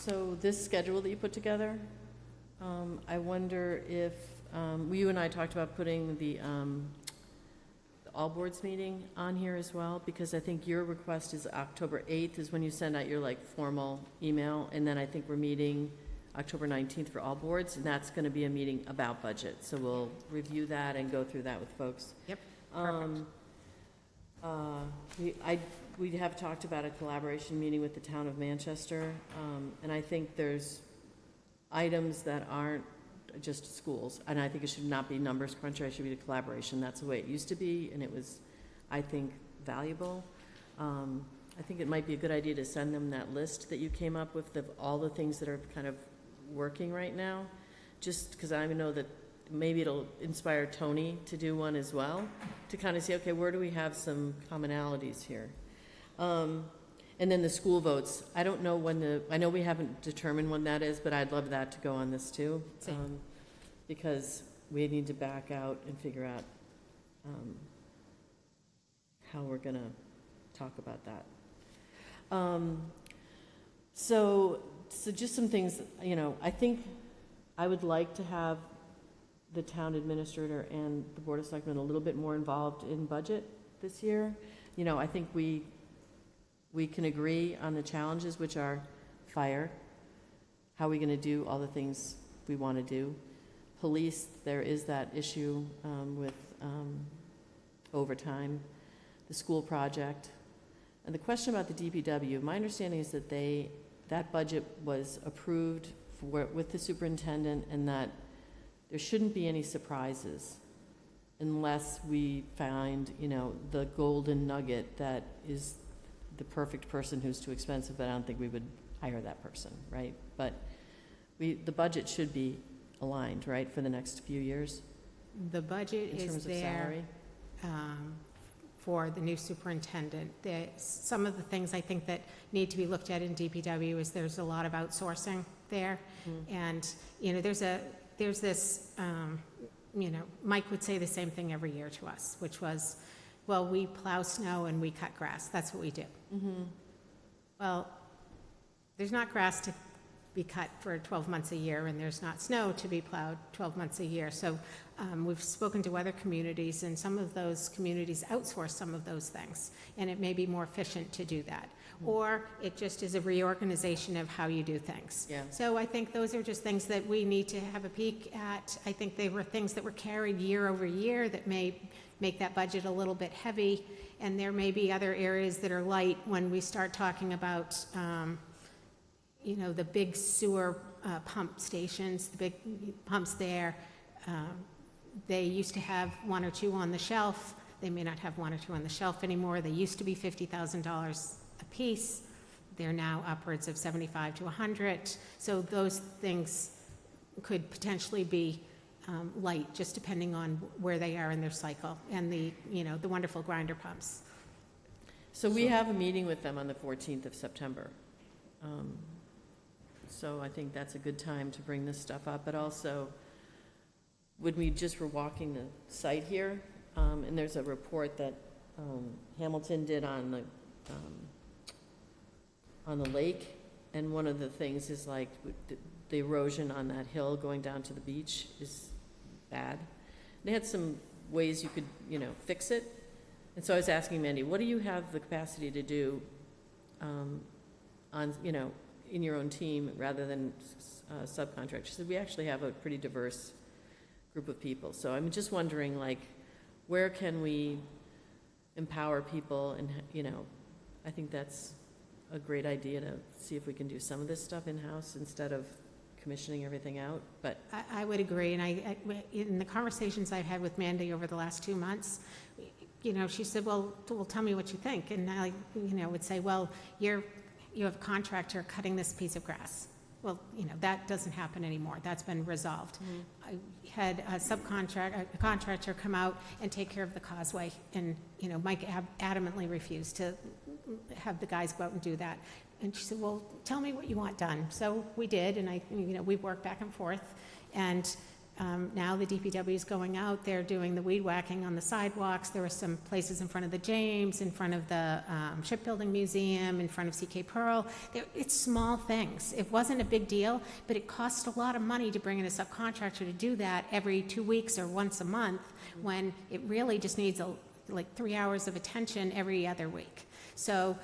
So this schedule that you put together, I wonder if, you and I talked about putting the all boards meeting on here as well, because I think your request is October 8th is when you send out your like formal email, and then I think we're meeting October 19th for all boards, and that's going to be a meeting about budget. So we'll review that and go through that with folks. Yep, perfect. We have talked about a collaboration meeting with the town of Manchester, and I think there's items that aren't just schools, and I think it should not be numbers cruncher, it should be a collaboration. That's the way it used to be, and it was, I think, valuable. I think it might be a good idea to send them that list that you came up with of all the things that are kind of working right now, just because I know that maybe it'll inspire Tony to do one as well, to kind of see, okay, where do we have some commonalities here? And then the school votes, I don't know when I know we haven't determined when that is, but I'd love that to go on this too. Because we need to back out and figure out how we're gonna talk about that. So just some things, I think I would like to have the town administrator and the Board of Selectmen a little bit more involved in budget this year. I think we can agree on the challenges, which are fire, how are we going to do all the things we want to do. Police, there is that issue with overtime, the school project. And the question about the DPW, my understanding is that that budget was approved with the superintendent, and that there shouldn't be any surprises unless we find, the golden nugget that is the perfect person who's too expensive, but I don't think we would hire that person, right? But the budget should be aligned, right, for the next few years? The budget is there for the new superintendent. Some of the things I think that need to be looked at in DPW is there's a lot of outsourcing there. Mm-hmm. And, there's this, Mike would say the same thing every year to us, which was, well, we plow snow and we cut grass. That's what we do. Mm-hmm. Well, there's not grass to be cut for 12 months a year, and there's not snow to be plowed 12 months a year. So we've spoken to other communities, and some of those communities outsource some of those things, and it may be more efficient to do that. Mm-hmm. Or it just is a reorganization of how you do things. Yeah. So I think those are just things that we need to have a peek at. I think they were things that were carried year over year that may make that budget a little bit heavy, and there may be other areas that are light when we start talking about the big sewer pump stations, the big pumps there. They used to have one or two on the shelf. They may not have one or two on the shelf anymore. They used to be $50,000 a piece. They're now upwards of $75,000 to $100,000. So those things could potentially be light, just depending on where they are in their cycle, and the wonderful grinder pumps. So we have a meeting with them on the 14th of September. So I think that's a good time to bring this stuff up, but also when we just were walking the site here, and there's a report that Hamilton did on the lake, and one of the things is like the erosion on that hill going down to the beach is bad. They had some ways you could, fix it. And so I was asking Mandy, what do you have the capacity to do in your own team rather than subcontract? She said, we actually have a pretty diverse group of people. So I'm just wondering, where can we empower people? And, I think that's a great idea to see if we can do some of this stuff in-house instead of commissioning everything out. But I would agree, and in the conversations I've had with Mandy over the last 2 months, she said, well, tell me what you think. And I, would say, well, you have a contractor cutting this piece of grass. Well, that doesn't happen anymore. That's been resolved. Mm-hmm. I had a contractor come out and take care of the causeway, and Mike adamantly refused to have the guys go out and do that. And she said, well, tell me what you want done. So we did, and we worked back and forth, and Now the DPW is going out, they're doing the weed whacking on the sidewalks. There were some places in front of the James, in front of the Shipbuilding Museum, in front of CK Pearl. It's small things. It wasn't a big deal, but it cost a lot of money to bring in a subcontractor to do that every 2 weeks or once a month, when it really just needs like 3 hours of attention every other week. So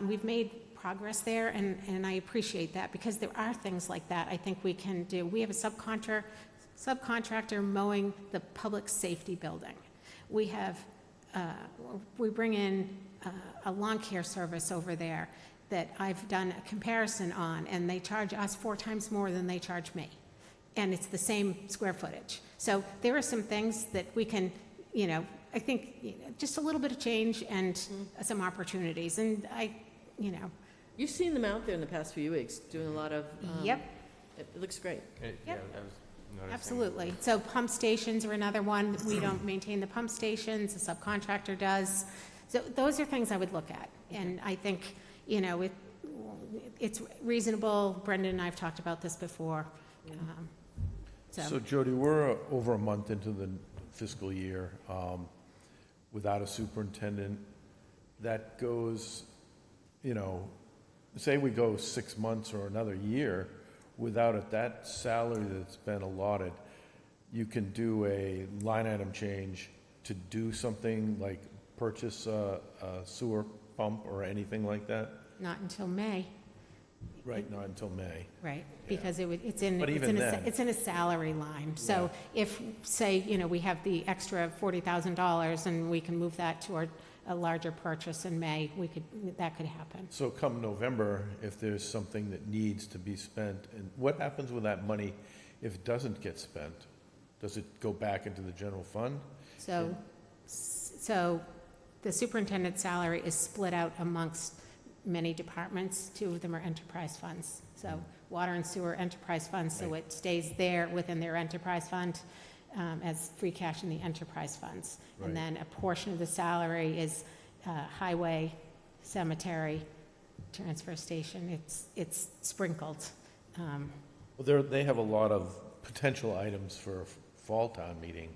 we've made progress there, and I appreciate that, because there are things like that I think we can do. We have a subcontractor mowing the public safety building. We have, we bring in a lawn care service over there that I've done a comparison on, and they charge us 4 times more than they charge me. And it's the same square footage. So there are some things that we can, I think, just a little bit of change and some opportunities. And You've seen them out there in the past few weeks, doing a lot of, Yep. It looks great. Yep. Yeah, I was noticing. Absolutely. So pump stations are another one. We don't maintain the pump stations, the subcontractor does. So those are things I would look at. And I think, it's reasonable. Brendan and I have talked about this before. So Jody, we're over a month into the fiscal year without a superintendent. That goes, say we go 6 months or another year without it, that salary that's been allotted, you can do a line item change to do something like purchase a sewer pump or anything like that? Not until May, Right, not until May. right? Yeah. Because it's in a salary line. So if, say, we have the extra $40,000 and we can move that to a larger purchase in May, that could happen. So come November, if there's something that needs to be spent, and what happens with that money if it doesn't get spent? Does it go back into the general fund? So the superintendent's salary is split out amongst many departments. 2 of them are enterprise funds. So water and sewer enterprise funds, so it stays there within their enterprise fund as free cash in the enterprise funds. Right. And then a portion of the salary is highway, cemetery, transfer station. It's sprinkled. Well, they have a lot of potential items for fall town meeting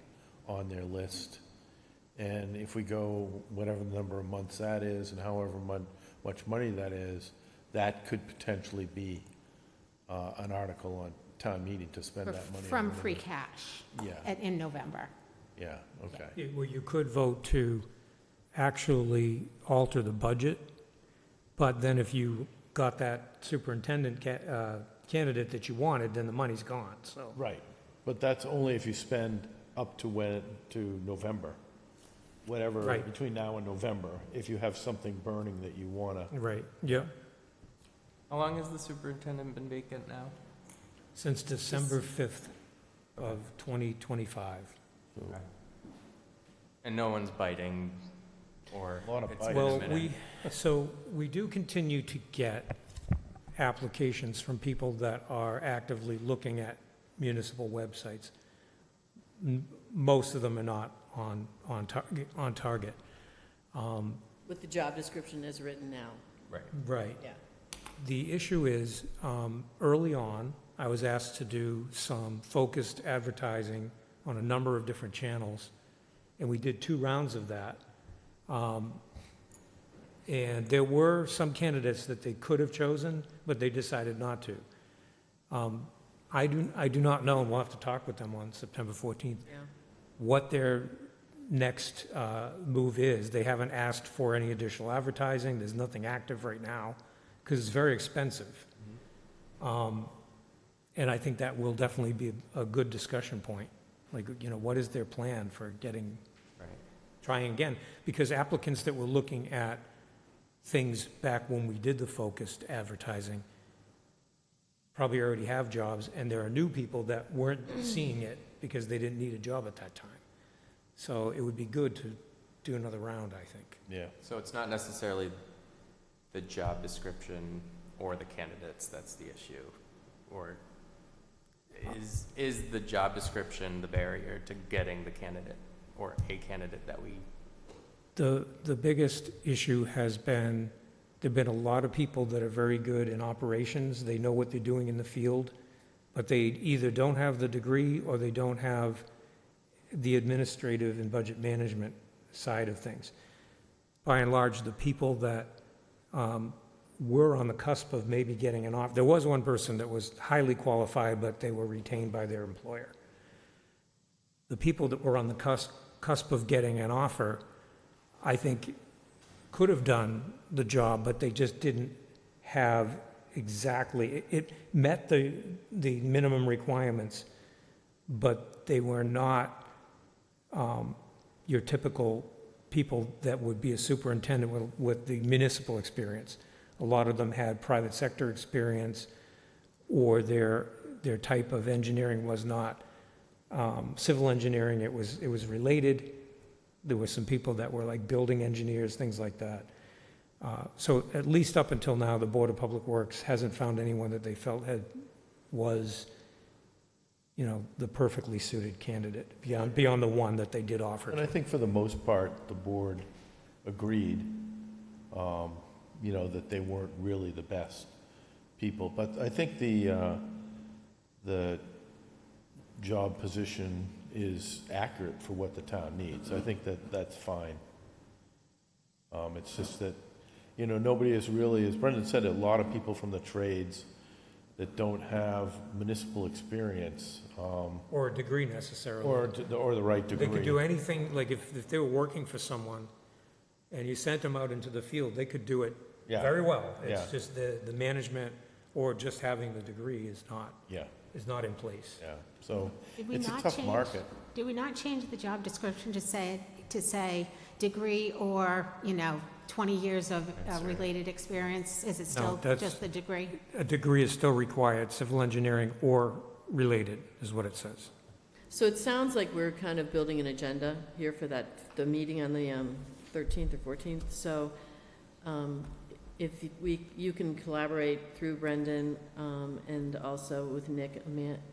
on their list. And if we go whatever the number of months that is and however much money that is, that could potentially be an article on town meeting to spend that money. From on free cash Yeah, in November. yeah, okay. Well, you could vote to actually alter the budget, but then if you got that superintendent candidate that you wanted, then the money's gone, so. Right, but that's only if you spend up to November. Whatever, Right. between now and November, if you have something burning that you want to. Right, yeah, How long has the superintendent been vacant now? since December 5th of 2025. Okay. And no one's biting, or A lot of it's biting. been a Well, minute? we do continue to get applications from people that are actively looking at municipal websites. Most of them are not on target. With the job description as written now, Right. Right. yeah. The issue is, early on, I was asked to do some focused advertising on a number of different channels, and we did 2 rounds of that. And there were some candidates that they could have chosen, but they decided not to. I do not know, and we'll have to talk with them on September 14th, Yeah. what their next move is. They haven't asked for any additional advertising. There's nothing active right now, because it's very expensive. And I think that will definitely be a good discussion point. Like, what is their plan for Right. trying again? Because applicants that were looking at things back when we did the focused advertising probably already have jobs, and there are new people that weren't seeing it because they didn't need a job at that time. So it would be good to do another round, I think. Yeah, So it's not necessarily the job description or the candidates that's the issue? Or is the job description the barrier to getting the candidate or a candidate that we? The biggest issue has been, there've been a lot of people that are very good in operations. They know what they're doing in the field. but they either don't have the degree or they don't have the administrative and budget management side of things. By and large, the people that were on the cusp of maybe getting an offer, there was one person that was highly qualified, but they were retained by their employer. The people that were on the cusp of getting an offer, I think, could have done the job, but they just didn't have exactly, it met the minimum requirements, but they were not your typical people that would be a superintendent with the municipal experience. A lot of them had private sector experience, or their type of engineering was not civil engineering. It was related. There were some people that were like building engineers, things like that. So at least up until now, the Board of Public Works hasn't found anyone that they felt was, the perfectly suited candidate beyond the one that they did offer. And I think for the most part, the board agreed, that they weren't really the best people. But I think the job position is accurate for what the town needs. I think that's fine. It's just that, nobody is really, as Brendan said, a lot of people from the trades that don't have municipal experience. Or a degree necessarily. Or the right degree. They could do anything, like if they were working for someone and you sent them out into the field, they could do it Yeah. very well. It's Yeah. just the management or just having the degree is not in place. Yeah, so Did we it's a not tough change- market. Did we not change the job description to say degree or, 20 years of related experience? Is it still that's- just the degree? A degree is still required, civil engineering or related is what it says. So it sounds like we're kind of building an agenda here for the meeting on the 13th or 14th. So if you can collaborate through Brendan and also with Nick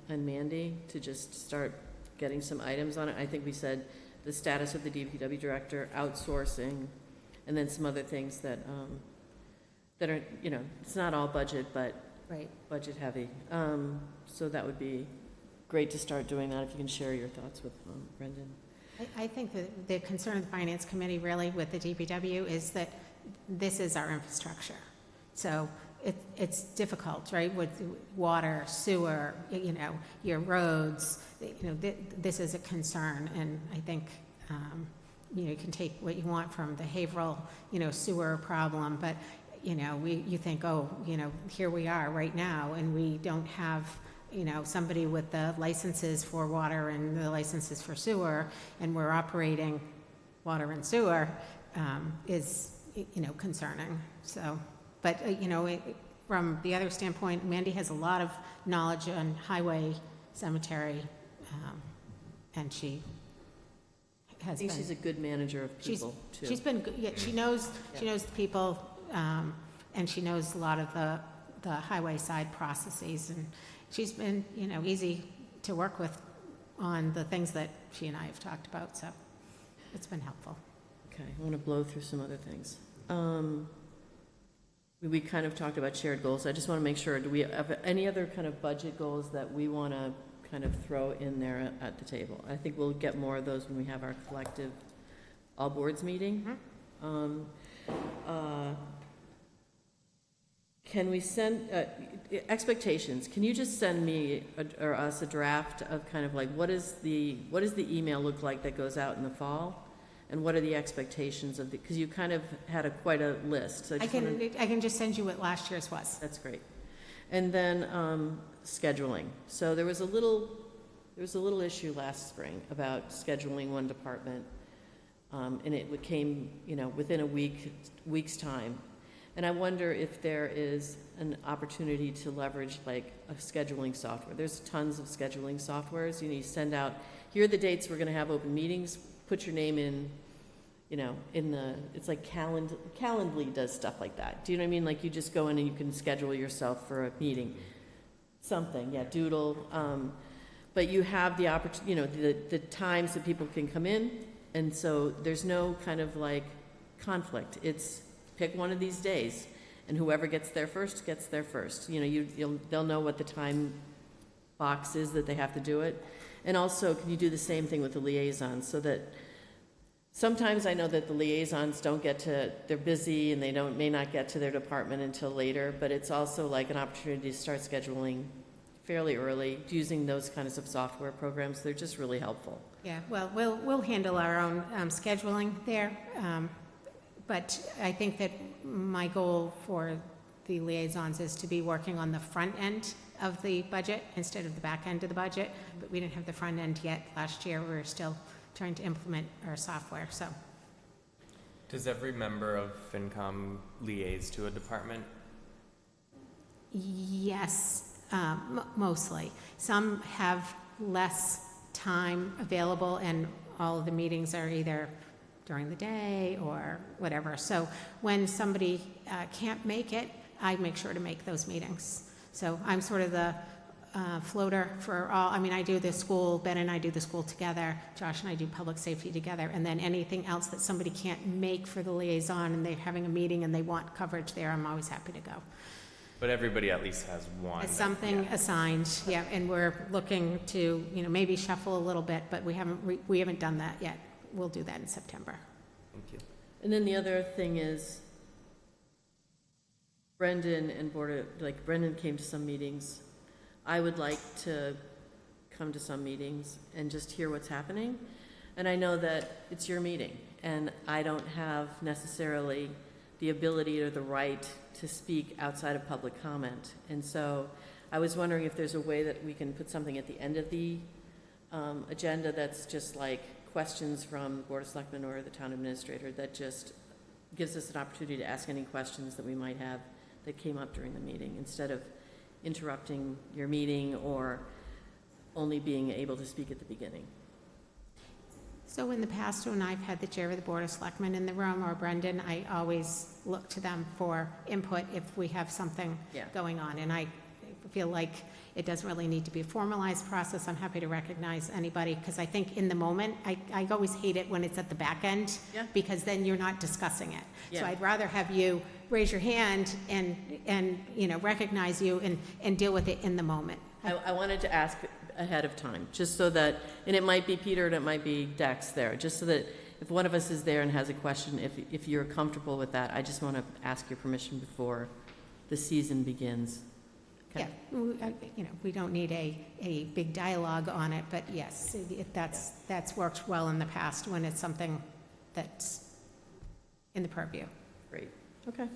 and Mandy to just start getting some items on it. I think we said the status of the DPW director, outsourcing, and then some other things that are, it's not all budget, but Right. budget heavy. So that would be great to start doing that, if you can share your thoughts with Brendan. I think that the concern of the Finance Committee really with the DPW is that this is our infrastructure. So it's difficult, right, with water, sewer, your roads, this is a concern. And I think, you can take what you want from the Haverhill, sewer problem, but, you think, here we are right now, and we don't have, somebody with the licenses for water and the licenses for sewer, and we're operating water and sewer, is, concerning. So, but, from the other standpoint, Mandy has a lot of knowledge on highway, cemetery, and she I has think been. she's a good manager of people, too. She's been, yeah, she knows the people, and she knows a lot of the highway side processes, and she's been, easy to work with on the things that she and I have talked about, so it's been helpful. Okay, I want to blow through some other things. We kind of talked about shared goals. I just want to make sure, do we have any other kind of budget goals that we want to kind of throw in there at the table? I think we'll get more of those when we have our collective all boards meeting. Can we send, expectations, can you just send me or us a draft of kind of like, what does the email look like that goes out in the fall? And what are the expectations of because you kind of had quite a list, so I can just send you what last year's was. that's great. And then scheduling. So there was a little issue last spring about scheduling one department, and it came, within a week's time. And I wonder if there is an opportunity to leverage like a scheduling software. There's tons of scheduling softwares. You send out, here are the dates we're going to have open meetings. Put your name in, it's like Calendly does stuff like that. Do you know what I mean? Like you just go in and you can schedule yourself for a meeting. Something, yeah, Doodle. But you have the opportunity, the times that people can come in, and so there's no kind of like conflict. It's pick one of these days, and whoever gets there first gets there first. They'll know what the time box is that they have to do it? And also, can you do the same thing with the liaisons, so that sometimes I know that the liaisons don't get to, they're busy and they may not get to their department until later, but it's also like an opportunity to start scheduling fairly early, using those kinds of software programs. They're just really helpful. Yeah, well, we'll handle our own scheduling there, but I think that my goal for the liaisons is to be working on the front end of the budget instead of the back end of the budget, but we didn't have the front end yet. Last year, we were still trying to implement our software, so. Does every member of FinCom liaise to a department? Yes, mostly. Some have less time available, and all of the meetings are either during the day or whatever. So when somebody can't make it, I make sure to make those meetings. So I'm sort of the floater for all. I mean, I do the school, Ben and I do the school together, Josh and I do public safety together, and then anything else that somebody can't make for the liaison and they're having a meeting and they want coverage there, I'm always happy to go. But everybody at least has one. It's something assigned, yeah, and we're looking to, maybe shuffle a little bit, but we haven't done that yet. We'll do that in September. Thank you. And then the other thing is, Brendan and Brendan came to some meetings. I would like to come to some meetings and just hear what's happening. And I know that it's your meeting, and I don't have necessarily the ability or the right to speak outside of public comment. And so I was wondering if there's a way that we can put something at the end of the agenda that's just like questions from the Board of Selectmen or the town administrator, that just gives us an opportunity to ask any questions that we might have that came up during the meeting, instead of interrupting your meeting or only being able to speak at the beginning. So in the past, when I've had the chair of the Board of Selectmen in the room, or Brendan, I always look to them for input if we have something Yeah. going on. And I feel like it doesn't really need to be a formalized process. I'm happy to recognize anybody, because I think in the moment, I always hate it when it's at the back end, Yeah. because then you're not discussing it. So Yeah. I'd rather have you raise your hand and recognize you and deal with it in the moment. I wanted to ask ahead of time, just so that, and it might be Peter and it might be Dex there, just so that if one of us is there and has a question, if you're comfortable with that, I just want to ask your permission before the season begins. Okay? Yeah, we don't need a big dialogue on it, but yes, that's worked well in the past when it's something that's in the purview. Great, okay.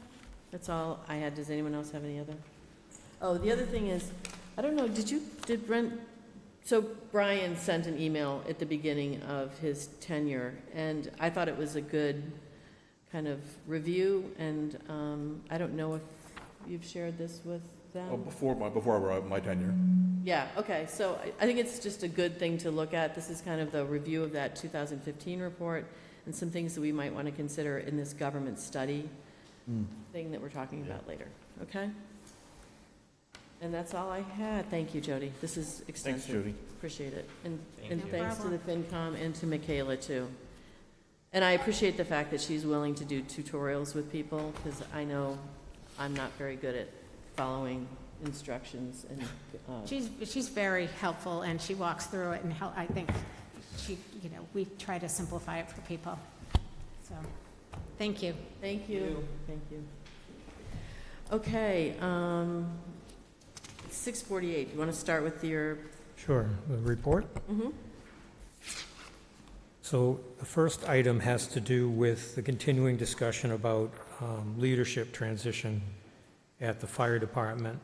That's all I had. Does anyone else have any other? Oh, the other thing is, I don't know, did Brent, so Brian sent an email at the beginning of his tenure, and I thought it was a good kind of review, and I don't know if you've shared this with them? Oh, before my tenure. Yeah, okay, so I think it's just a good thing to look at. This is kind of the review of that 2015 report, and some things that we might want to consider in this government study thing that we're talking about later, okay? And that's all I had. Thank you, Jody. This is extensive. Thanks, Jody. Appreciate it. And Thank you. thanks to No the FinCom and to Michaela, too. And I appreciate the fact that she's willing to do tutorials with people, because I know I'm not very good at following instructions. And She's very helpful, and she walks through it, and I think we try to simplify it for people. So, thank you. Thank you. Thank you. Okay, 6:48. You want to start with your? Sure, the report? So the first item has to do with the continuing discussion about leadership transition at the fire department.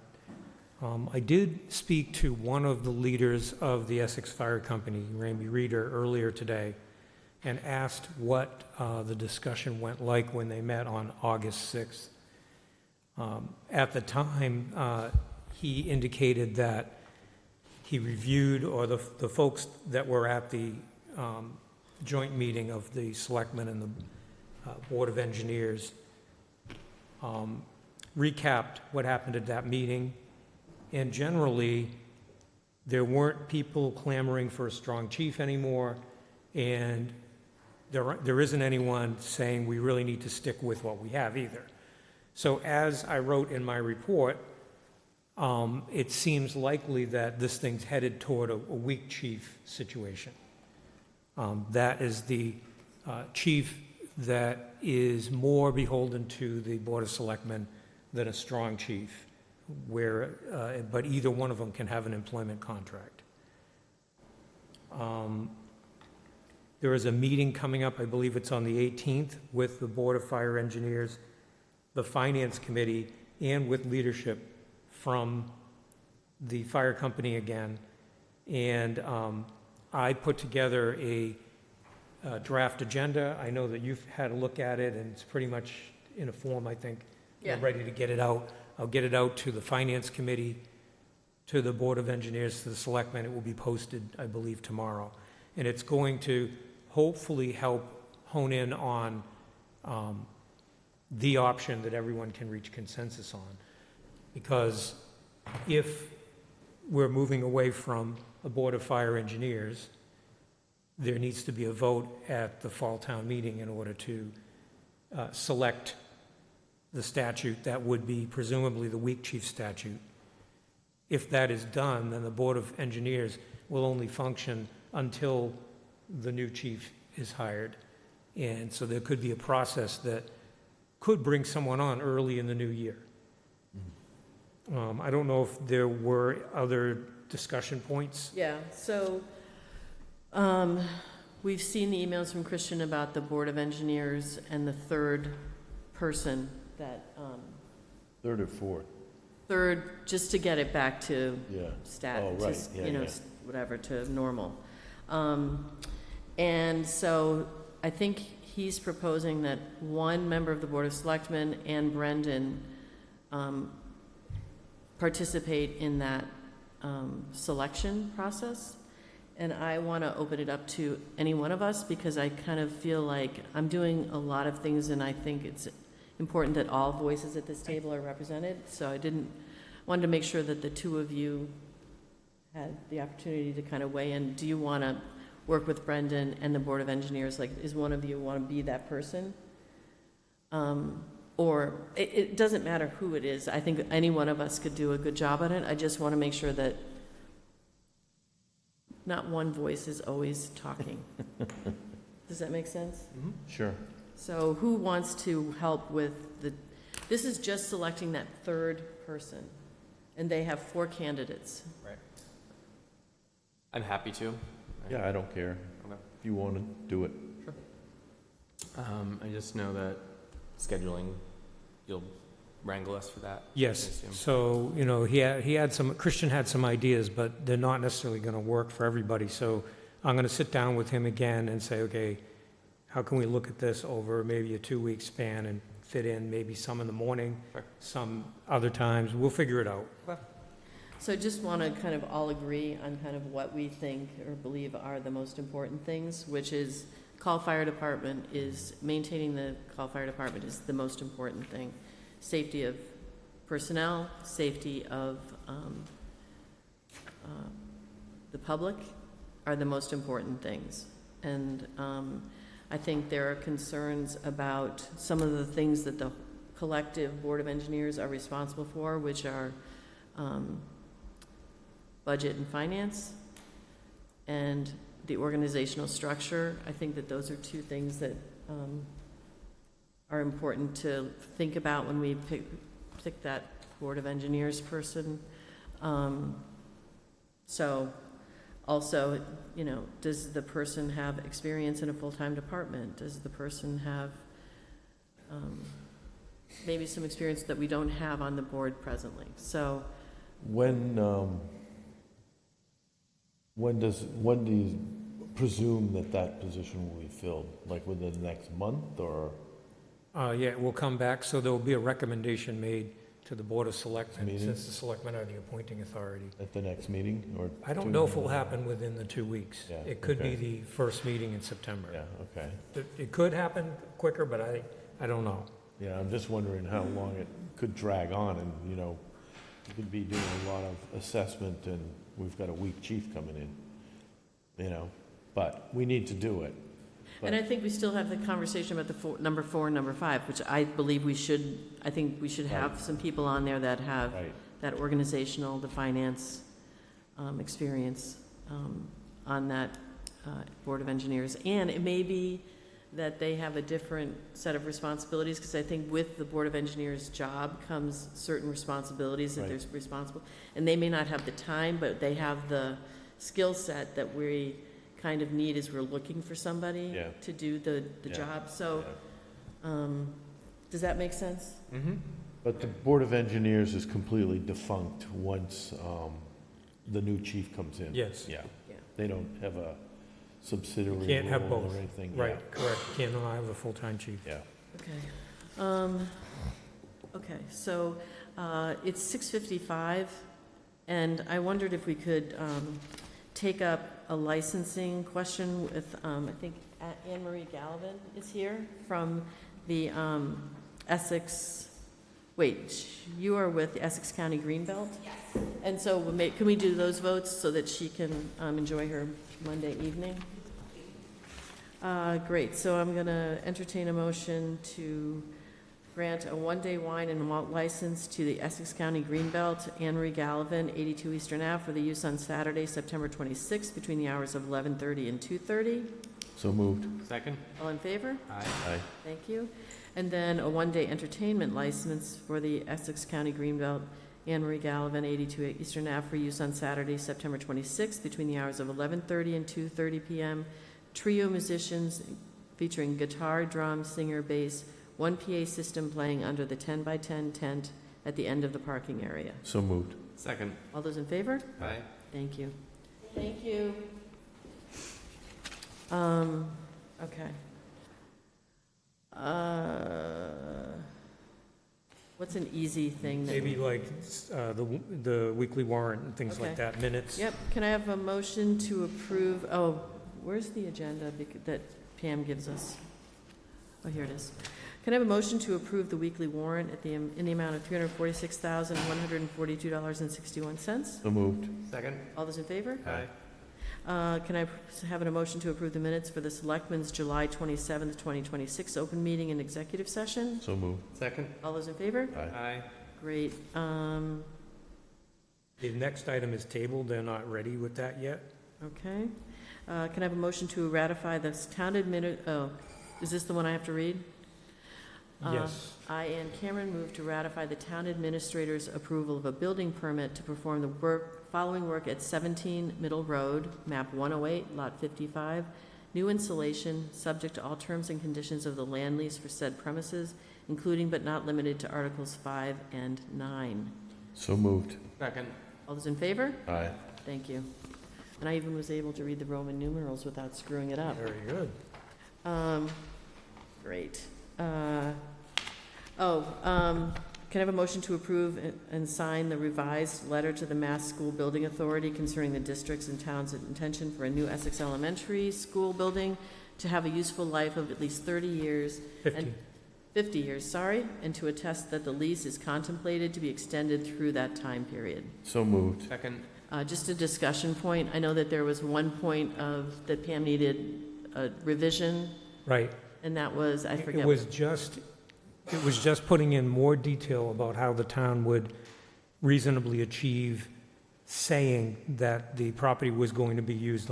I did speak to one of the leaders of the Essex Fire Company, Ramey Reeder, earlier today, and asked what the discussion went like when they met on August 6th. At the time, he indicated that he reviewed, or the folks that were at the joint meeting of the Selectmen and the Board of Engineers recapped what happened at that meeting, and generally, there weren't people clamoring for a strong chief anymore, and there isn't anyone saying we really need to stick with what we have either. So as I wrote in my report, it seems likely that this thing's headed toward a weak chief situation. That is the chief that is more beholden to the Board of Selectmen than a strong chief, but either one of them can have an employment contract. There is a meeting coming up, I believe it's on the 18th, with the Board of Fire Engineers, the Finance Committee, and with leadership from the fire company again. And I put together a draft agenda. I know that you've had a look at it, and it's pretty much in a form, I think. Yeah. We're ready to get it out. I'll get it out to the Finance Committee, to the Board of Engineers, to the Selectmen. It will be posted, I believe, tomorrow. And it's going to hopefully help hone in on the option that everyone can reach consensus on. Because if we're moving away from a Board of Fire Engineers, there needs to be a vote at the fall town meeting in order to select the statute that would be presumably the weak chief statute. If that is done, then the Board of Engineers will only function until the new chief is hired. And so there could be a process that could bring someone on early in the new year. I don't know if there were other discussion points. Yeah, so we've seen the emails from Christian about the Board of Engineers and the third person that, Third or fourth? third, just to get it back to Yeah. stat, Oh, right. just, Yeah, you know, yeah. whatever, to normal. And so I think he's proposing that one member of the Board of Selectmen and Brendan participate in that selection process. And I want to open it up to any one of us, because I kind of feel like I'm doing a lot of things, and I think it's important that all voices at this table are represented. So I wanted to make sure that the two of you had the opportunity to kind of weigh in. Do you want to work with Brendan and the Board of Engineers? Like, is one of you want to be that person? Or it doesn't matter who it is. I think any one of us could do a good job on it. I just want to make sure that not one voice is always talking. Does that make sense? Sure. So who wants to help with this is just selecting that third person, and they have 4 candidates. Right. I'm happy to. Yeah, I don't care. Okay. If you want to do it. I just know that scheduling, you'll wrangle us for that. I Yes, assume. so, you know, Christian had some ideas, but they're not necessarily going to work for everybody. So I'm going to sit down with him again and say, okay, how can we look at this over maybe a 2-week span and fit in maybe some in the morning, Sure. some other times? We'll figure it out. So I just want to kind of all agree on kind of what we think or believe are the most important things, which is maintaining the call fire department is the most important thing. Safety of personnel, safety of the public are the most important things. And I think there are concerns about some of the things that the collective Board of Engineers are responsible for, which are budget and finance, and the organizational structure. I think that those are 2 things that are important to think about when we pick that Board of Engineers person. So also, you know, does the person have experience in a full-time department? Does the person have maybe some experience that we don't have on the board presently? So When do you presume that position will be filled? Like within the next month, or? Yeah, we'll come back, so there will be a recommendation made to the Board of Selectmen, Meeting? since the Selectmen are the appointing authority. At the next meeting, or? I don't 2? know if it will happen within the 2 weeks. Yeah, It could be okay. the first meeting in September. Yeah, okay. It could happen quicker, but I don't know. Yeah, I'm just wondering how long it could drag on, and, you know, you could be doing a lot of assessment, and we've got a weak chief coming in, you know, but we need to do it. and I think we still have the conversation about the number 4 and number 5, which I believe I think we should have Right. some people on there that have Right, that organizational, the finance experience on that Board of Engineers. And it may be that they have a different set of responsibilities, because I think with the Board of Engineers job comes certain responsibilities that Right. they're responsible. And they may not have the time, but they have the skill set that we kind of need as we're looking for somebody Yeah. to do the Yeah. job. So, Yeah. does that make sense? Mm-hmm. But the Board of Engineers is completely defunct once the new chief comes in. Yes. Yeah. Yeah. They don't have a subsidiary Can't have role both. or anything. Yeah. Right, correct. Can't have a full-time chief. Yeah. Okay. Okay, so it's 6:55, and I wondered if we could take up a licensing question with, I think Anne Marie Gallivan is here from the Essex, wait, you are with the Essex County Greenbelt? Yes. And so can we do those votes so that she can enjoy her Monday evening? Great, so I'm going to entertain a motion to grant a one-day wine and malt license to the Essex County Greenbelt, Anne Marie Gallivan, 82 Eastern Ave, for the use on Saturday, September 26th, between the hours of 11:30 and 2:30. So moved. Second? All in favor? Aye. Aye. Thank you. And then a one-day entertainment license for the Essex County Greenbelt, Anne Marie Gallivan, 82 Eastern Ave, for use on Saturday, September 26th, between the hours of 11:30 and 2:30 p.m. Trio musicians featuring guitar, drum, singer, bass, one PA system playing under the 10-by-10 tent at the end of the parking area. So moved. Second? All those in favor? Aye. Thank you. Thank you. Okay. What's an easy thing that? Maybe like the weekly warrant and things like Okay. that, minutes. Yep, can I have a motion to approve, where's the agenda that Pam gives us? Oh, here it is. Can I have a motion to approve the weekly warrant in the amount of $346,142.61? So moved. Second? All those in favor? Aye. Can I have a motion to approve the minutes for the Selectmen's July 27th, 2026 open meeting and executive session? So moved. Second? All those in favor? Aye. Aye. Great. The next item is tabled, they're not ready with that yet. Okay. Can I have a motion to ratify this town is this the one I have to read? Yes. I, Ann Cameron, move to ratify the town administrator's approval of a building permit to perform the following work at 17 Middle Road, map 108, lot 55. New installation, subject to all terms and conditions of the land lease for said premises, including but not limited to Articles 5 and 9. So moved. Second? All those in favor? Aye. Thank you. And I even was able to read the Roman numerals without screwing it up. Very good. Great. Can I have a motion to approve and sign the revised letter to the Mass School Building Authority concerning the district's and town's intention for a new Essex Elementary School building to have a useful life of at least 30 years, 50. 50 years, sorry, and to attest that the lease is contemplated to be extended through that time period? So moved. Second? Just a discussion point. I know that there was one point that Pam needed a revision, Right. and that was, I forget. It was just putting in more detail about how the town would reasonably achieve saying that the property was going to be used,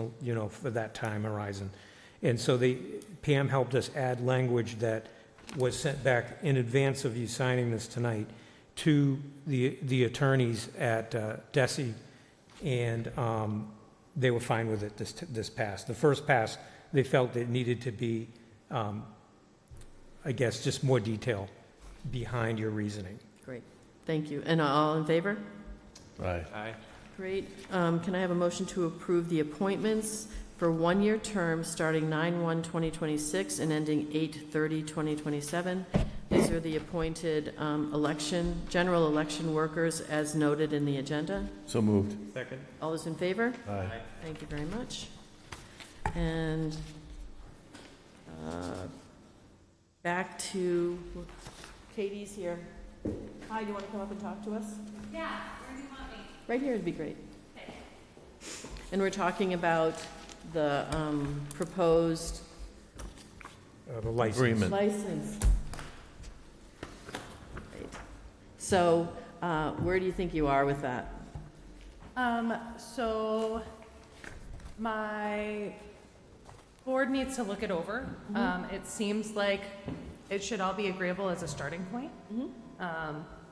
for that time horizon. And so Pam helped us add language that was sent back in advance of you signing this tonight to the attorneys at DESI, and they were fine with it this pass. The first pass, they felt it needed to be, I guess, just more detail behind your reasoning. Great, thank you. And all in favor? Aye. Aye. Great. Can I have a motion to approve the appointments for one-year terms starting 9/1/2026 and ending 8/30/2027? These are the appointed general election workers as noted in the agenda. So moved. Second? All those in favor? Aye. Thank you very much. And back to, Katie's here. Hi, do you want to come up and talk to us? Yeah, where do you want me? Right here would be great. Okay. And we're talking about the proposed The license. Agreement. license. Right. So where do you think you are with that? So my board needs to look it over. It seems like it should all be agreeable as a starting point.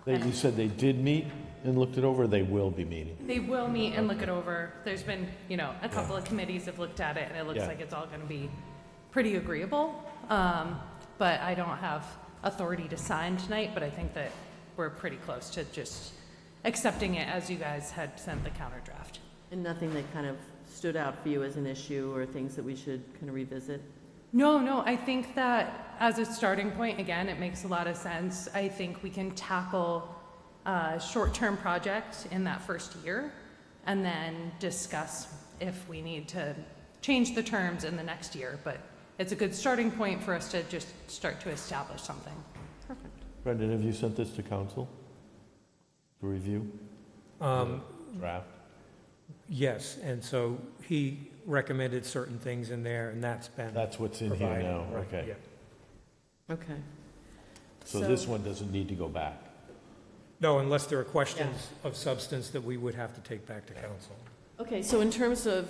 You said they did meet and looked it over, they will be meeting? They will meet and look it over. There's been, a couple of committees have looked at it, and it looks Yeah. like it's all going to be pretty agreeable. But I don't have authority to sign tonight, but I think that we're pretty close to just accepting it as you guys had sent the counter draft. And nothing that kind of stood out for you as an issue or things that we should kind of revisit? No, I think that as a starting point, again, it makes a lot of sense. I think we can tackle a short-term project in that first year and then discuss if we need to change the terms in the next year. But it's a good starting point for us to just start to establish something. Perfect. Brendan, have you sent this to council to review? Draft? Yes, and so he recommended certain things in there, and that's been That's what's in here provided. now, Right, okay. yeah. Okay. So this one doesn't need to go back? No, unless there are questions of substance that we would have to take back to council. Okay, so in terms of,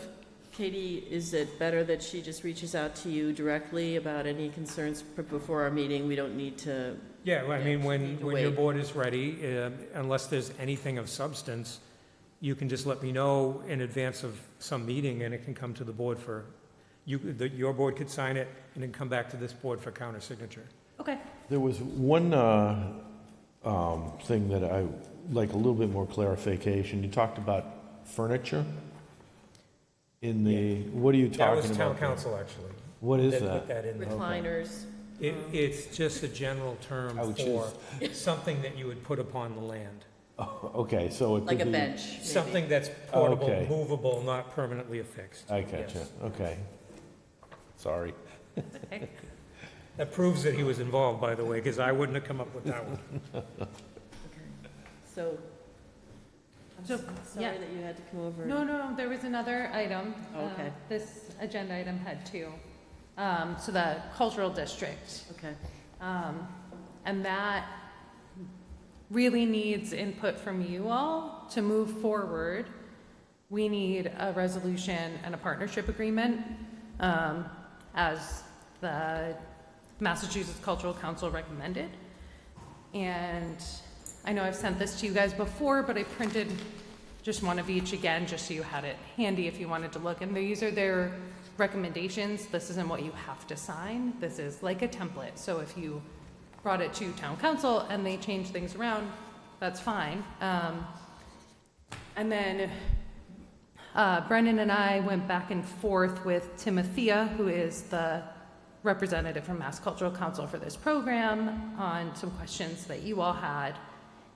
Katie, is it better that she just reaches out to you directly about any concerns before our meeting? We don't need to, Yeah, well, I mean, Yeah, when need to your wait. board is ready, unless there's anything of substance, you can just let me know in advance of some meeting, and it can come to the board for, your board could sign it, and then come back to this board for counter signature. Okay. There was one thing that I like a little bit more clarification. You talked about furniture in the, what are you That talking was about? town there? council, actually. What is Put that? that in there. recliners. It's just a general term Which for something that you would put upon the land. Okay, so it Like could a be. bench, maybe. Something that's portable, Okay. movable, not permanently affixed. I catch it, okay. Sorry. Okay. That proves that he was involved, by the way, because I wouldn't have come up with that one. So, I'm So, sorry yeah. that you had to come over. No, there was another item. Okay. This agenda item had two. So the cultural district. Okay, And that really needs input from you all to move forward. We need a resolution and a partnership agreement, as the Massachusetts Cultural Council recommended. And I know I've sent this to you guys before, but I printed just one of each again, just so you had it handy if you wanted to look. And these are their recommendations. This isn't what you have to sign. This is like a template. So if you brought it to town council and they change things around, that's fine. And then Brendan and I went back and forth with Timothea, who is the representative from Mass Cultural Council for this program, on some questions that you all had.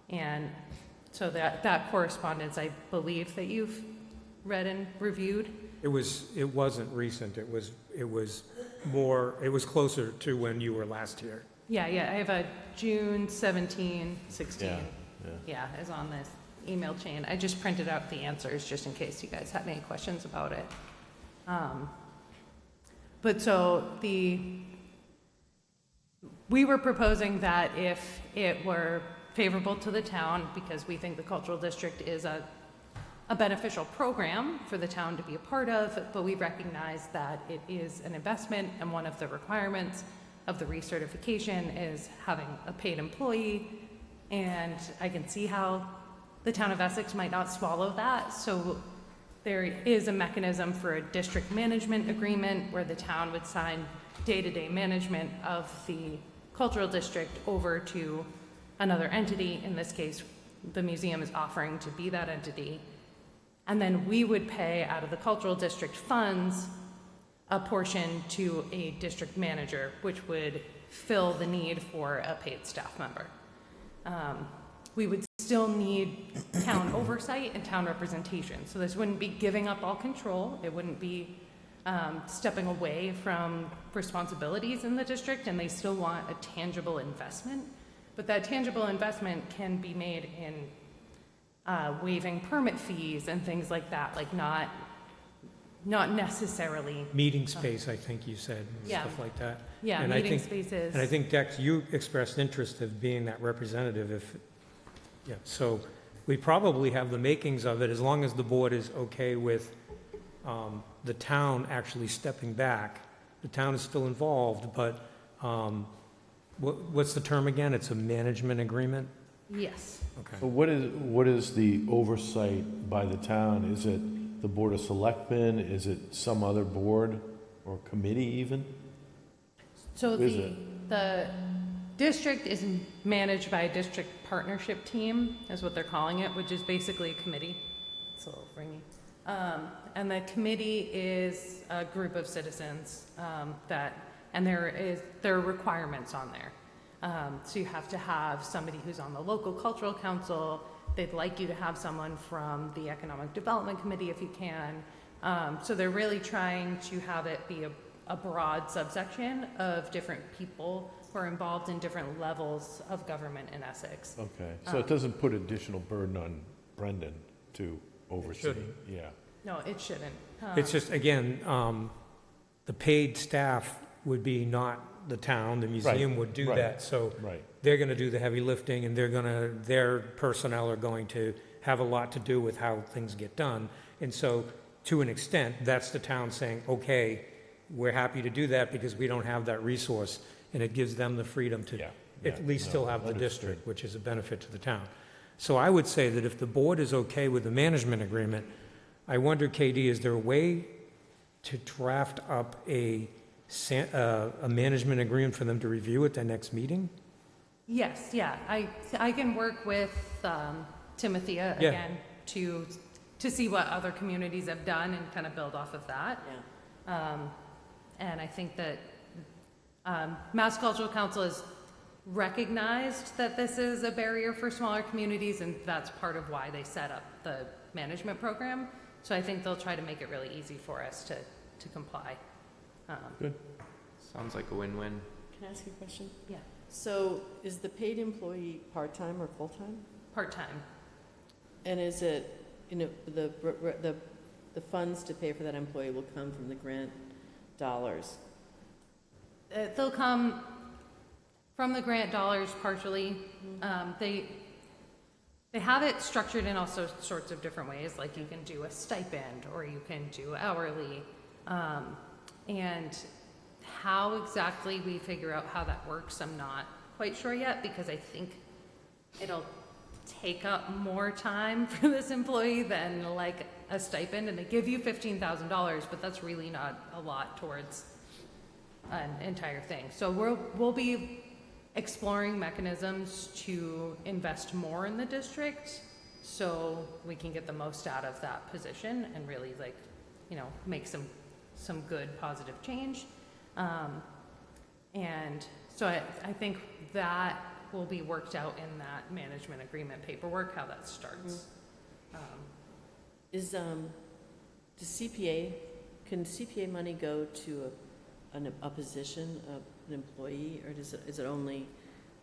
And so that correspondence, I believe that you've read and reviewed. It wasn't recent, it was more, it was closer to when you were last here. Yeah, I have a June 17, 16. Yeah, Yeah, is on this email chain. I just printed out the answers just in case you guys had any questions about it. But so we were proposing that if it were favorable to the town, because we think the cultural district is a beneficial program for the town to be a part of, but we recognize that it is an investment, and one of the requirements of the recertification is having a paid employee, and I can see how the town of Essex might not swallow that, so there is a mechanism for a district management agreement where the town would sign day-to-day management of the cultural district over to another entity. In this case, the museum is offering to be that entity. And then we would pay out of the cultural district funds a portion to a district manager, which would fill the need for a paid staff member. We would still need town oversight and town representation. So this wouldn't be giving up all control. It wouldn't be stepping away from responsibilities in the district, and they still want a tangible investment. But that tangible investment can be made in waiving permit fees and things like that, like not necessarily. Meeting space, I think you said, and Yeah. stuff like that. Yeah, And I meeting think- spaces. And I think, Dex, you expressed interest of being that representative Yeah, so we probably have the makings of it, as long as the board is okay with the town actually stepping back. The town is still involved, but what's the term again? It's a management agreement? Yes. Okay. So what is the oversight by the town? Is it the Board of Selectmen? Is it some other board or committee even? So Is the district is managed by a district partnership team, is what they're calling it, which is basically a committee. It's a little ringy. And the committee is a group of citizens and there are requirements on there. So you have to have somebody who's on the local cultural council. They'd like you to have someone from the economic development committee if you can. So they're really trying to have it be a broad subsection of different people who are involved in different levels of government in Essex. Okay, so it doesn't put additional burden on Brendan to oversee? shouldn't. Yeah. No, it shouldn't. It's just, again, the paid staff would be not the town, the museum would do right. that, so Right, they're gonna do the heavy lifting, and their personnel are going to have a lot to do with how things get done. And so, to an extent, that's the town saying, okay, we're happy to do that because we don't have that resource, and it gives them the freedom to yeah. at least still have the understood. district, which is a benefit to the town. So I would say that if the board is okay with the management agreement, I wonder, KD, is there a way to draft up a management agreement for them to review at their next meeting? Yes, yeah, I can work with Timothea Yeah. again to see what other communities have done and kind of build off of that. Yeah. And I think that Mass Cultural Council has recognized that this is a barrier for smaller communities, and that's part of why they set up the management program. So I think they'll try to make it really easy for us to comply. Sounds like a win-win. Can I ask you a question? Yeah. So is the paid employee part-time or full-time? Part-time. And is it, the funds to pay for that employee will come from the grant dollars? They'll come from the grant dollars partially. They have it structured in all sorts of different ways, like you can do a stipend or you can do hourly. And how exactly we figure out how that works, I'm not quite sure yet, because I think it'll take up more time for this employee than like a stipend, and they give you $15,000, but that's really not a lot towards an entire thing. So we'll be exploring mechanisms to invest more in the district so we can get the most out of that position and really make some good positive change. And so I think that will be worked out in that management agreement paperwork, how that starts. Can CPA money go to a position of an employee, or is it only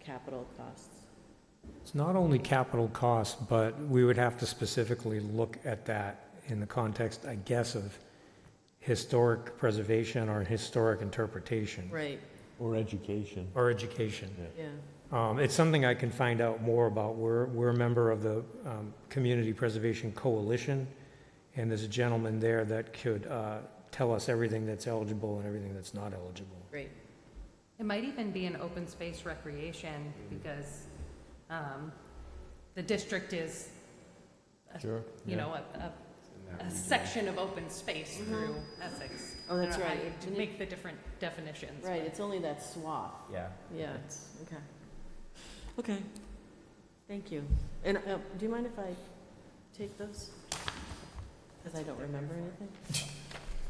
capital costs? It's not only capital costs, but we would have to specifically look at that in the context, I guess, of historic preservation or historic interpretation. Right, Or education. Or education. yeah. It's something I can find out more about. We're a member of the Community Preservation Coalition, and there's a gentleman there that could tell us everything that's eligible and everything that's not eligible. Great. It might even be an open space recreation because the district is, Sure. a section of open space through Essex. Oh, that's I don't know how right. you- To make the different definitions. Right, but- it's only that swath. Yeah. Yeah, okay. Okay, thank you. And do you mind if I take those? Because I don't remember anything?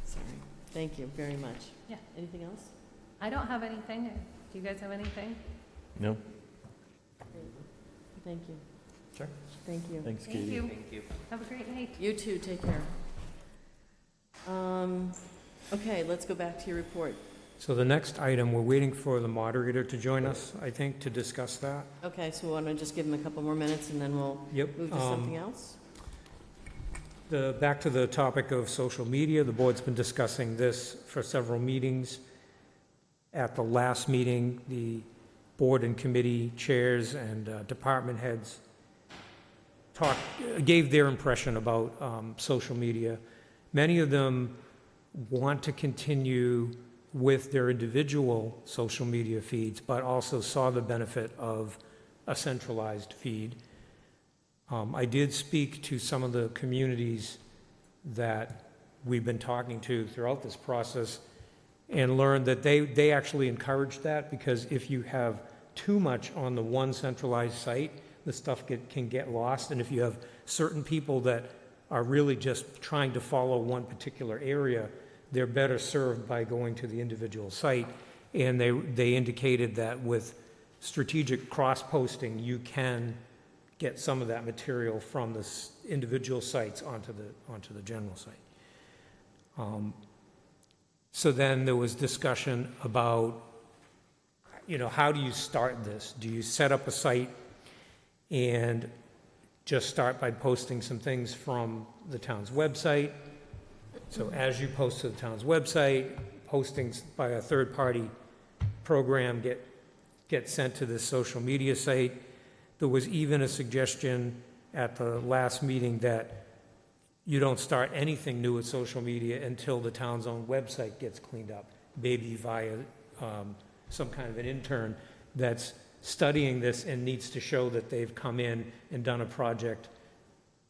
Sorry. Thank you very much. Yeah. Anything else? I don't have anything. Do you guys have anything? No? Thank you. Sure. Thank you. Thanks, Thank Katie. you. Thank you. Have a great night. You too, take care. Okay, let's go back to your report. So the next item, we're waiting for the moderator to join us, I think, to discuss that. Okay, so we want to just give him a couple more minutes and then we'll Yep. move to something else? Back to the topic of social media, the board's been discussing this for several meetings. At the last meeting, the board and committee chairs and department heads gave their impression about social media. Many of them want to continue with their individual social media feeds, but also saw the benefit of a centralized feed. I did speak to some of the communities that we've been talking to throughout this process and learned that they actually encourage that, because if you have too much on the one centralized site, the stuff can get lost. And if you have certain people that are really just trying to follow one particular area, they're better served by going to the individual site. And they indicated that with strategic cross-posting, you can get some of that material from the individual sites onto the general site. So then there was discussion about, how do you start this? Do you set up a site and just start by posting some things from the town's website? So as you post to the town's website, postings by a third-party program get sent to this social media site. There was even a suggestion at the last meeting that you don't start anything new with social media until the town's own website gets cleaned up, maybe via some kind of an intern that's studying this and needs to show that they've come in and done a project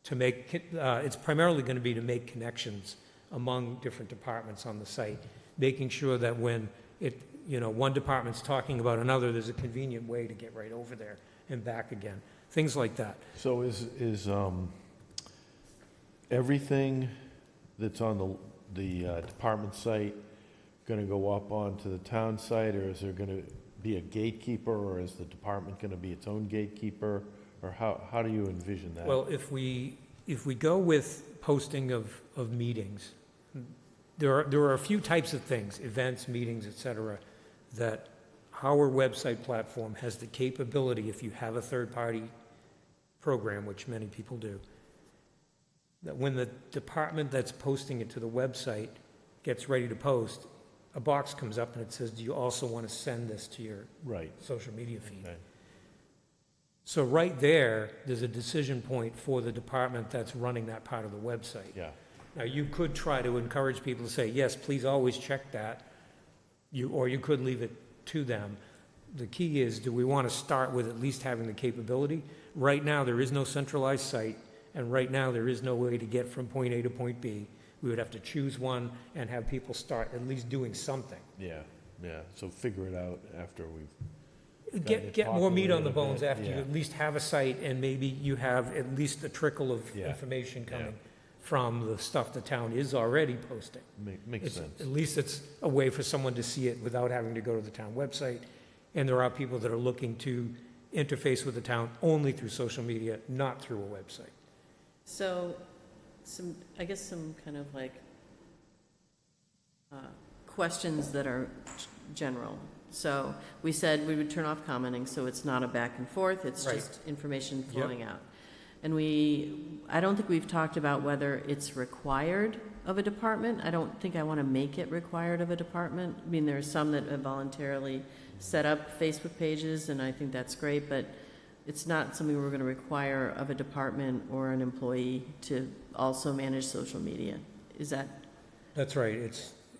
to make, it's primarily going to be to make connections among different departments on the site, making sure that when one department's talking about another, there's a convenient way to get right over there and back again, things like that. So is everything that's on the department site going to go up onto the town site, or is there going to be a gatekeeper, or is the department going to be its own gatekeeper, or how do you envision that? Well, if we go with posting of meetings, there are a few types of things, events, meetings, et cetera, that our website platform has the capability, if you have a third-party program, which many people do, that when the department that's posting it to the website gets ready to post, a box comes up and it says, do you also want to send this to your Right. social media feed? Okay. So right there's a decision point for the department that's running that part of the website. Yeah. Now, you could try to encourage people to say, yes, please always check that, or you could leave it to them. The key is, do we want to start with at least having the capability? Right now, there is no centralized site, and right now, there is no way to get from point A to point B. We would have to choose one and have people start at least doing something. Yeah, so figure it out after we've... Get more meat on the popular a bones bit, after you yeah. at least have a site, and maybe you have at least a trickle of Yeah, information coming yeah. from the stuff the town is already posting. Makes sense. At least it's a way for someone to see it without having to go to the town website. And there are people that are looking to interface with the town only through social media, not through a website. So, some kind of like questions that are general. So we said we would turn off commenting, so it's not a back and forth, it's Right. just information flowing out. And I don't think we've talked about whether it's required of a department. I don't think I want to make it required of a department. I mean, there are some that have voluntarily set up Facebook pages, and I think that's great, but it's not something we're going to require of a department or an employee to also manage social media. Is that? That's right,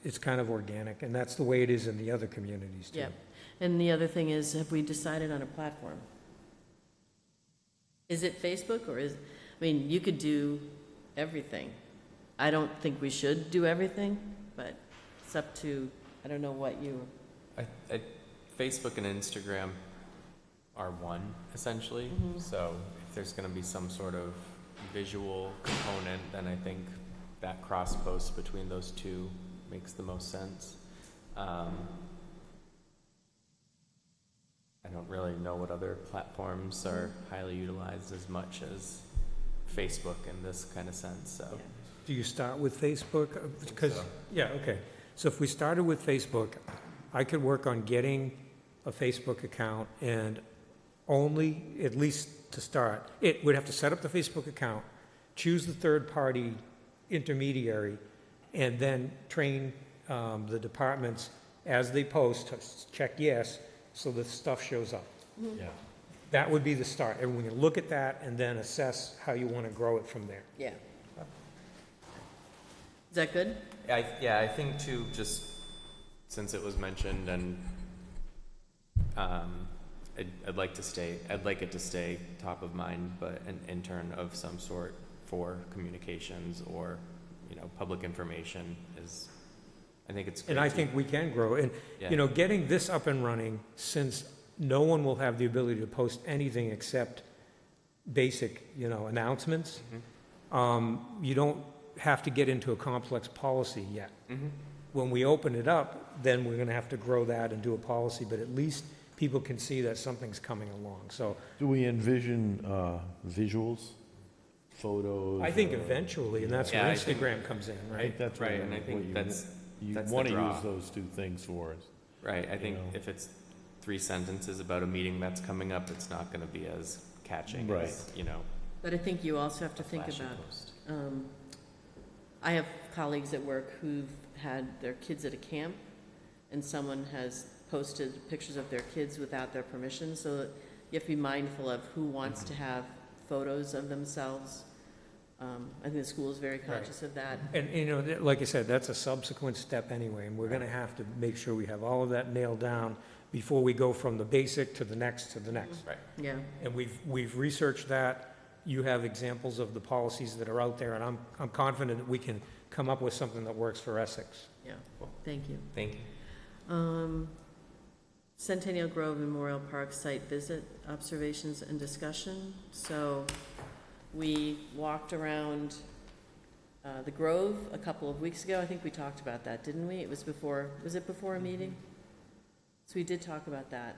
it's kind of organic, and that's the way it is in the other communities too. Yeah. And the other thing is, have we decided on a platform? Is it Facebook or you could do everything. I don't think we should do everything, but it's up to, I don't know what you, Facebook and Instagram are one, essentially. So if there's going to be some sort of visual component, then I think that cross post between those two makes the most sense. I don't really know what other platforms are highly utilized as much as Facebook in this kind of sense, so. Do you start with Facebook? Because, so. yeah, okay. So if we started with Facebook, I could work on getting a Facebook account, and only, at least to start, we'd have to set up the Facebook account, choose the third-party intermediary, and then train the departments as they post, to check yes, so the stuff shows up. Yeah. That would be the start. Everyone can look at that and then assess how you want to grow it from there. Yeah. Is that good? Yeah, I think too, just since it was mentioned, and I'd like it to stay top of mind, but an intern of some sort for communications or, public information is, I think it's great. And I think we can grow. And, Yeah. getting this up and running, since no one will have the ability to post anything except basic, announcements, you don't have to get into a complex policy yet. Mhm. When we open it up, then we're going to have to grow that and do a policy, but at least people can see that something's coming along. So Do we envision visuals, photos? I think eventually, and that's where Yeah, I think- Instagram comes in, I think right? that's Right, what and I think you that's the want to draw. use those two things for. Right, I think know. if it's 3 sentences about a meeting that's coming up, it's not gonna be as catching Right. as, But I think you also have to think flashy about, post. I have colleagues at work who've had their kids at a camp, and someone has posted pictures of their kids without their permission, so that you have to be mindful of who wants to have photos of themselves. I think the school is very conscious of that. And, like I said, that's a subsequent step anyway, and we're going to have to make sure we have all of that nailed down before we go from the basic to the next to the next. Right. Yeah, And we've researched that. You have examples of the policies that are out there, and I'm confident that we can come up with something that works for Essex. yeah, thank you. Thank you. Centennial Grove Memorial Park site visit, observations and discussion. So we walked around the Grove a couple of weeks ago. I think we talked about that, didn't we? Was it before a meeting? So we did talk about that.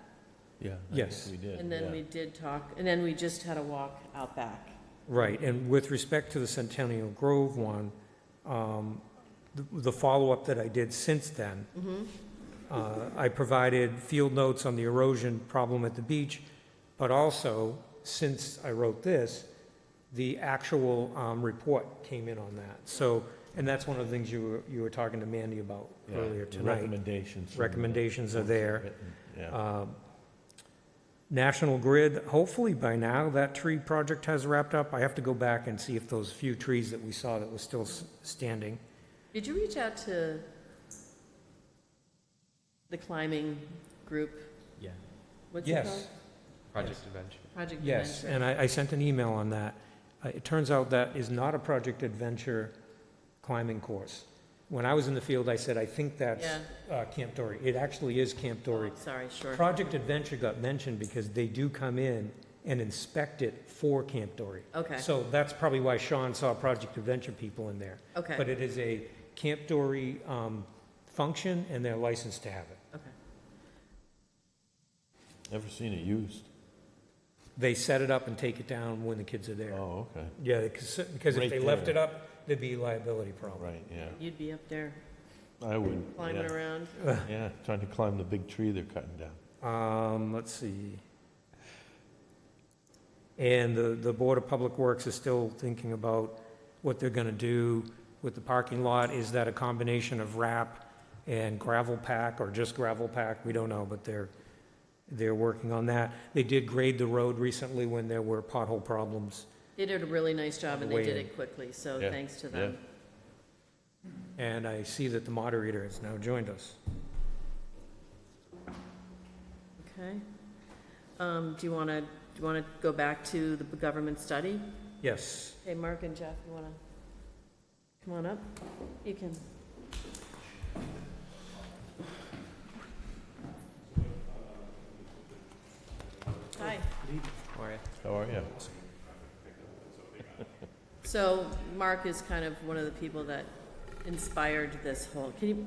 Yeah. I Yes. think we did. And then yeah. we did talk, and then we just had a walk out back. Right, and with respect to the Centennial Grove one, the follow-up that I did since then, I provided field notes on the erosion problem at the beach, but also, since I wrote this, the actual report came in on that. So, and that's one of the things you were talking to Mandy about Yeah, earlier the tonight. Recommendations. from Recommendations the are there. written, Yeah. National Grid, hopefully by now, that tree project has wrapped up. I have to go back and see if those few trees that we saw that were still standing. Did you reach out to the climbing group? Yeah. What's it Yes. called? Project Adventure. Project Yes, Adventure. and I sent an email on that. It turns out that is not a Project Adventure climbing course. When I was in the field, I said, I think that's Camp Dory. It actually is Camp Dory. Oh, sorry, sure. Project Adventure got mentioned because they do come in and inspect it for Camp Dory. Okay, So that's probably why Sean saw Project Adventure people in there. But okay, it is a Camp Dory function, and they're licensed to have it. okay. Never seen it used. They set it up and take it down when the kids are there. Oh, okay. Yeah, because if Right they left there. it up, there'd be a liability problem. Right, yeah. You'd be up there I would, climbing yeah. around. Yeah, trying to climb the big tree they're cutting down. Let's see. And the Board of Public Works is still thinking about what they're gonna do with the parking lot. Is that a combination of wrap and gravel pack, or just gravel pack? We don't know, but they're working on that. They did grade the road recently when there were pothole problems. They did a really nice job, and they Way did in. it quickly, so Yeah, thanks to them. And I see that the moderator has now joined us. Okay. Do you want to go back to the government study? Yes. Hey, Mark and Jeff, you want to come on up? You can. Hi. How are you? How are you? So Mark is kind of one of the people that inspired this whole, can you,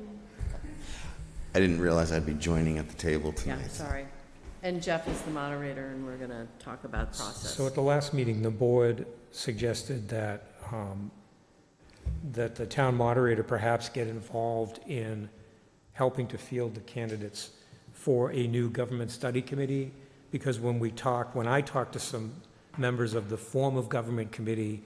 I didn't realize I'd be joining at the table yeah, tonight. sorry. And Jeff is the moderator, and we're going to talk about process. So at the last meeting, the board suggested that, that the town moderator perhaps get involved in helping to field the candidates for a new government study committee, because when I talked to some members of the form of government committee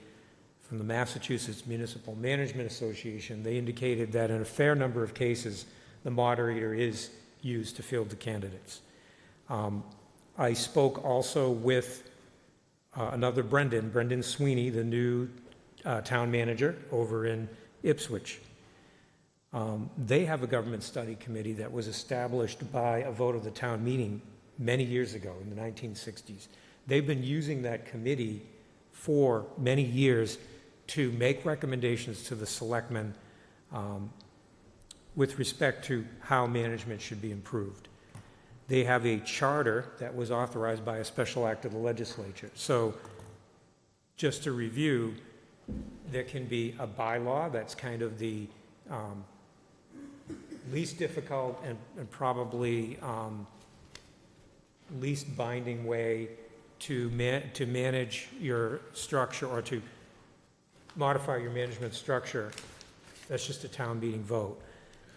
from the Massachusetts Municipal Management Association, they indicated that in a fair number of cases, the moderator is used to field the candidates. I spoke also with another Brendan Sweeney, the new town manager over in Ipswich. They have a government study committee that was established by a vote of the town meeting many years ago in the 1960s. They've been using that committee for many years to make recommendations to the selectmen with respect to how management should be improved. They have a charter that was authorized by a special act of the legislature. So just to review, there can be a bylaw that's kind of the least difficult and probably least binding way to manage your structure or to modify your management structure. That's just a town meeting vote.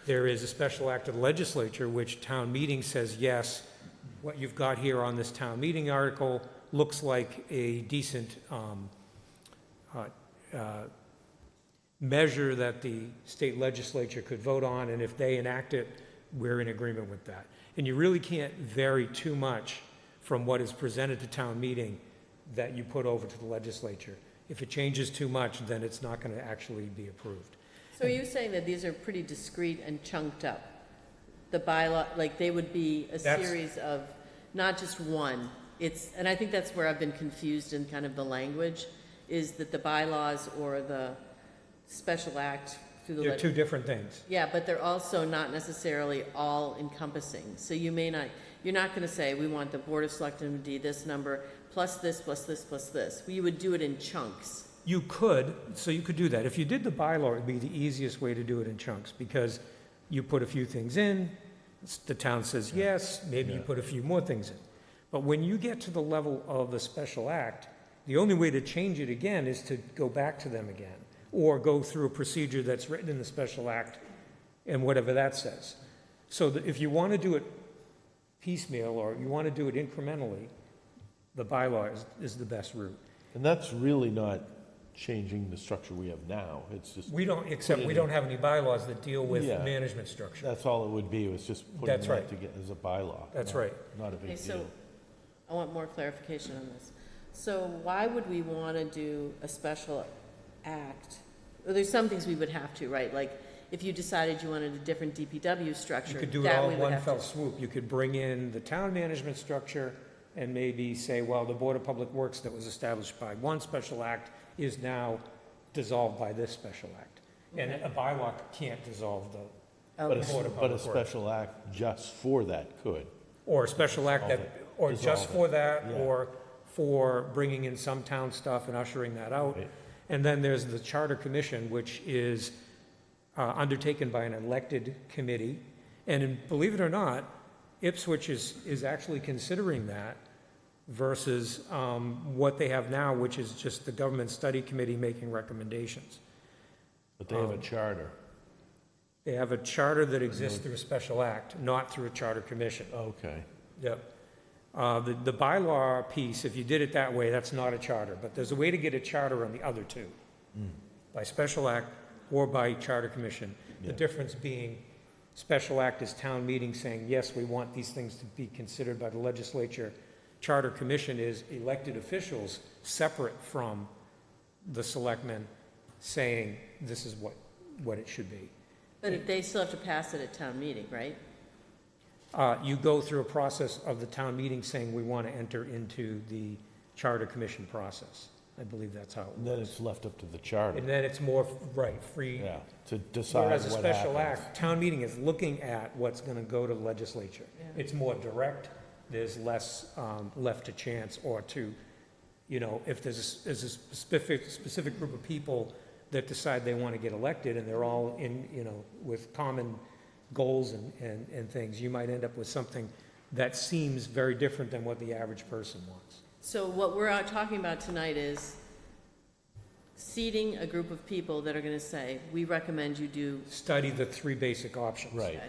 There is a special act of the legislature which town meeting says, yes, what you've got here on this town meeting article looks like a decent measure that the state legislature could vote on, and if they enact it, we're in agreement with that. And you really can't vary too much from what is presented to town meeting that you put over to the legislature. If it changes too much, then it's not going to actually be approved. So are you saying that these are pretty discrete and chunked up? The bylaw, like they would be a That's- series of, not just one. And I think that's where I've been confused in kind of the language, is that the bylaws or the special act through the. They're two different things. Yeah, but they're also not necessarily all encompassing. So you're not going to say, we want the Board of Selectmen to be this number, plus this, plus this, plus this. You would do it in chunks. You could do that. If you did the bylaw, it would be the easiest way to do it in chunks, because you put a few things in, the town says yes, maybe you put a few more things in. But when you get to the level of the special act, the only way to change it again is to go back to them again, or go through a procedure that's written in the special act and whatever that says. So that if you want to do it piecemeal or you want to do it incrementally, the bylaw is the best route. And that's really not changing the structure we have now. It's just, We don't have any bylaws that deal with Yeah. management structure. that's all it would be, was just putting That's that right. together as a bylaw. That's not- right. Not a Okay, big so deal. I want more clarification on this. So why would we want to do a special act? Well, there's some things we would have to, right? Like, if you decided you wanted a different DPW structure, You could do it that all we in would one have fell to. swoop. You could bring in the town management structure and maybe say, well, the Board of Public Works that was established by one special act is now dissolved by this special act. And a bylaw can't dissolve the, But Okay. Board of but a Public Works. special act just for that could. or a special act that, or just Dissolve it. for that, Yeah. or for bringing in some town stuff and ushering that out. Right. And then there's the Charter Commission, which is undertaken by an elected committee. And believe it or not, Ipswich is actually considering that versus what they have now, which is just the government study committee making recommendations. But they have a charter. They have a charter that exists through a special act, not through a charter commission. Okay. Yep. The bylaw piece, if you did it that way, that's not a charter, but there's a way to get a charter on the other two, by special act or by charter commission. The Yeah. difference being, special act is town meeting saying, yes, we want these things to be considered by the legislature. Charter commission is elected officials separate from the selectmen saying, this is what it should be. But they still have to pass it at town meeting, right? You go through a process of the town meeting saying, we want to enter into the charter commission process. I believe that's how it And then works. it's left up to the charter. And then it's more, right, free. Yeah, to decide Whereas a what special happens. act, town meeting is looking at what's going to go to the legislature. Yeah. It's more direct, there's less left to chance or to, if there's a specific group of people that decide they want to get elected and they're all in, with common goals and things, you might end up with something that seems very different than what the average person wants. So what we're out talking about tonight is seating a group of people that are going to say, we recommend you do. Study the three basic options. Right, Okay.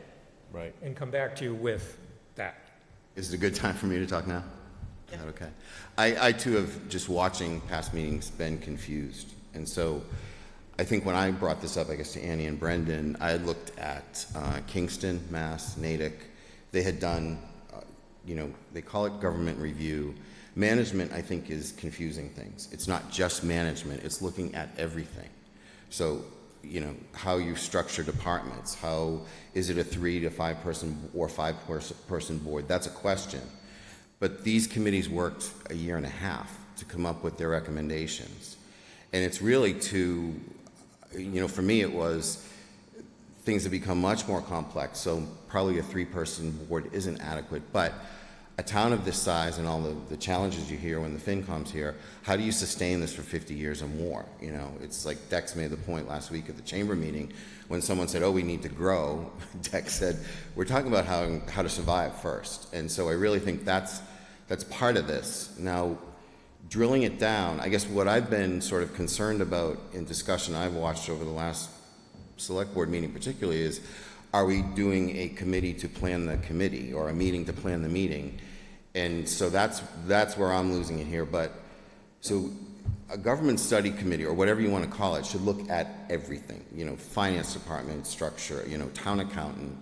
right. And come back to you with that. Is it a good time for me to talk now? Is that okay? I too have, just watching past meetings, been confused. And so I think when I brought this up, I guess to Annie and Brendan, I had looked at Kingston, Mass, Natick. They had done they call it government review. Management, I think, is confusing things. It's not just management, it's looking at everything. So, how you structure departments, how is it a 3 to 5 person or 5 person board? That's a question. But these committees worked a year and a half to come up with their recommendations. And it's really to, for me it was, things have become much more complex, so probably a 3-person board isn't adequate. But a town of this size and all the challenges you hear when the FinCom's here, how do you sustain this for 50 years or more? It's like Dex made the point last week at the chamber meeting when someone said, oh, we need to grow. Dex said, we're talking about how to survive first. And so I really think that's part of this. Now, drilling it down, I guess what I've been sort of concerned about in discussion I've watched over the last select board meeting particularly is, are we doing a committee to plan the committee or a meeting to plan the meeting? And so that's where I'm losing it here. But so a government study committee or whatever you want to call it should look at everything, finance department structure, town accountant,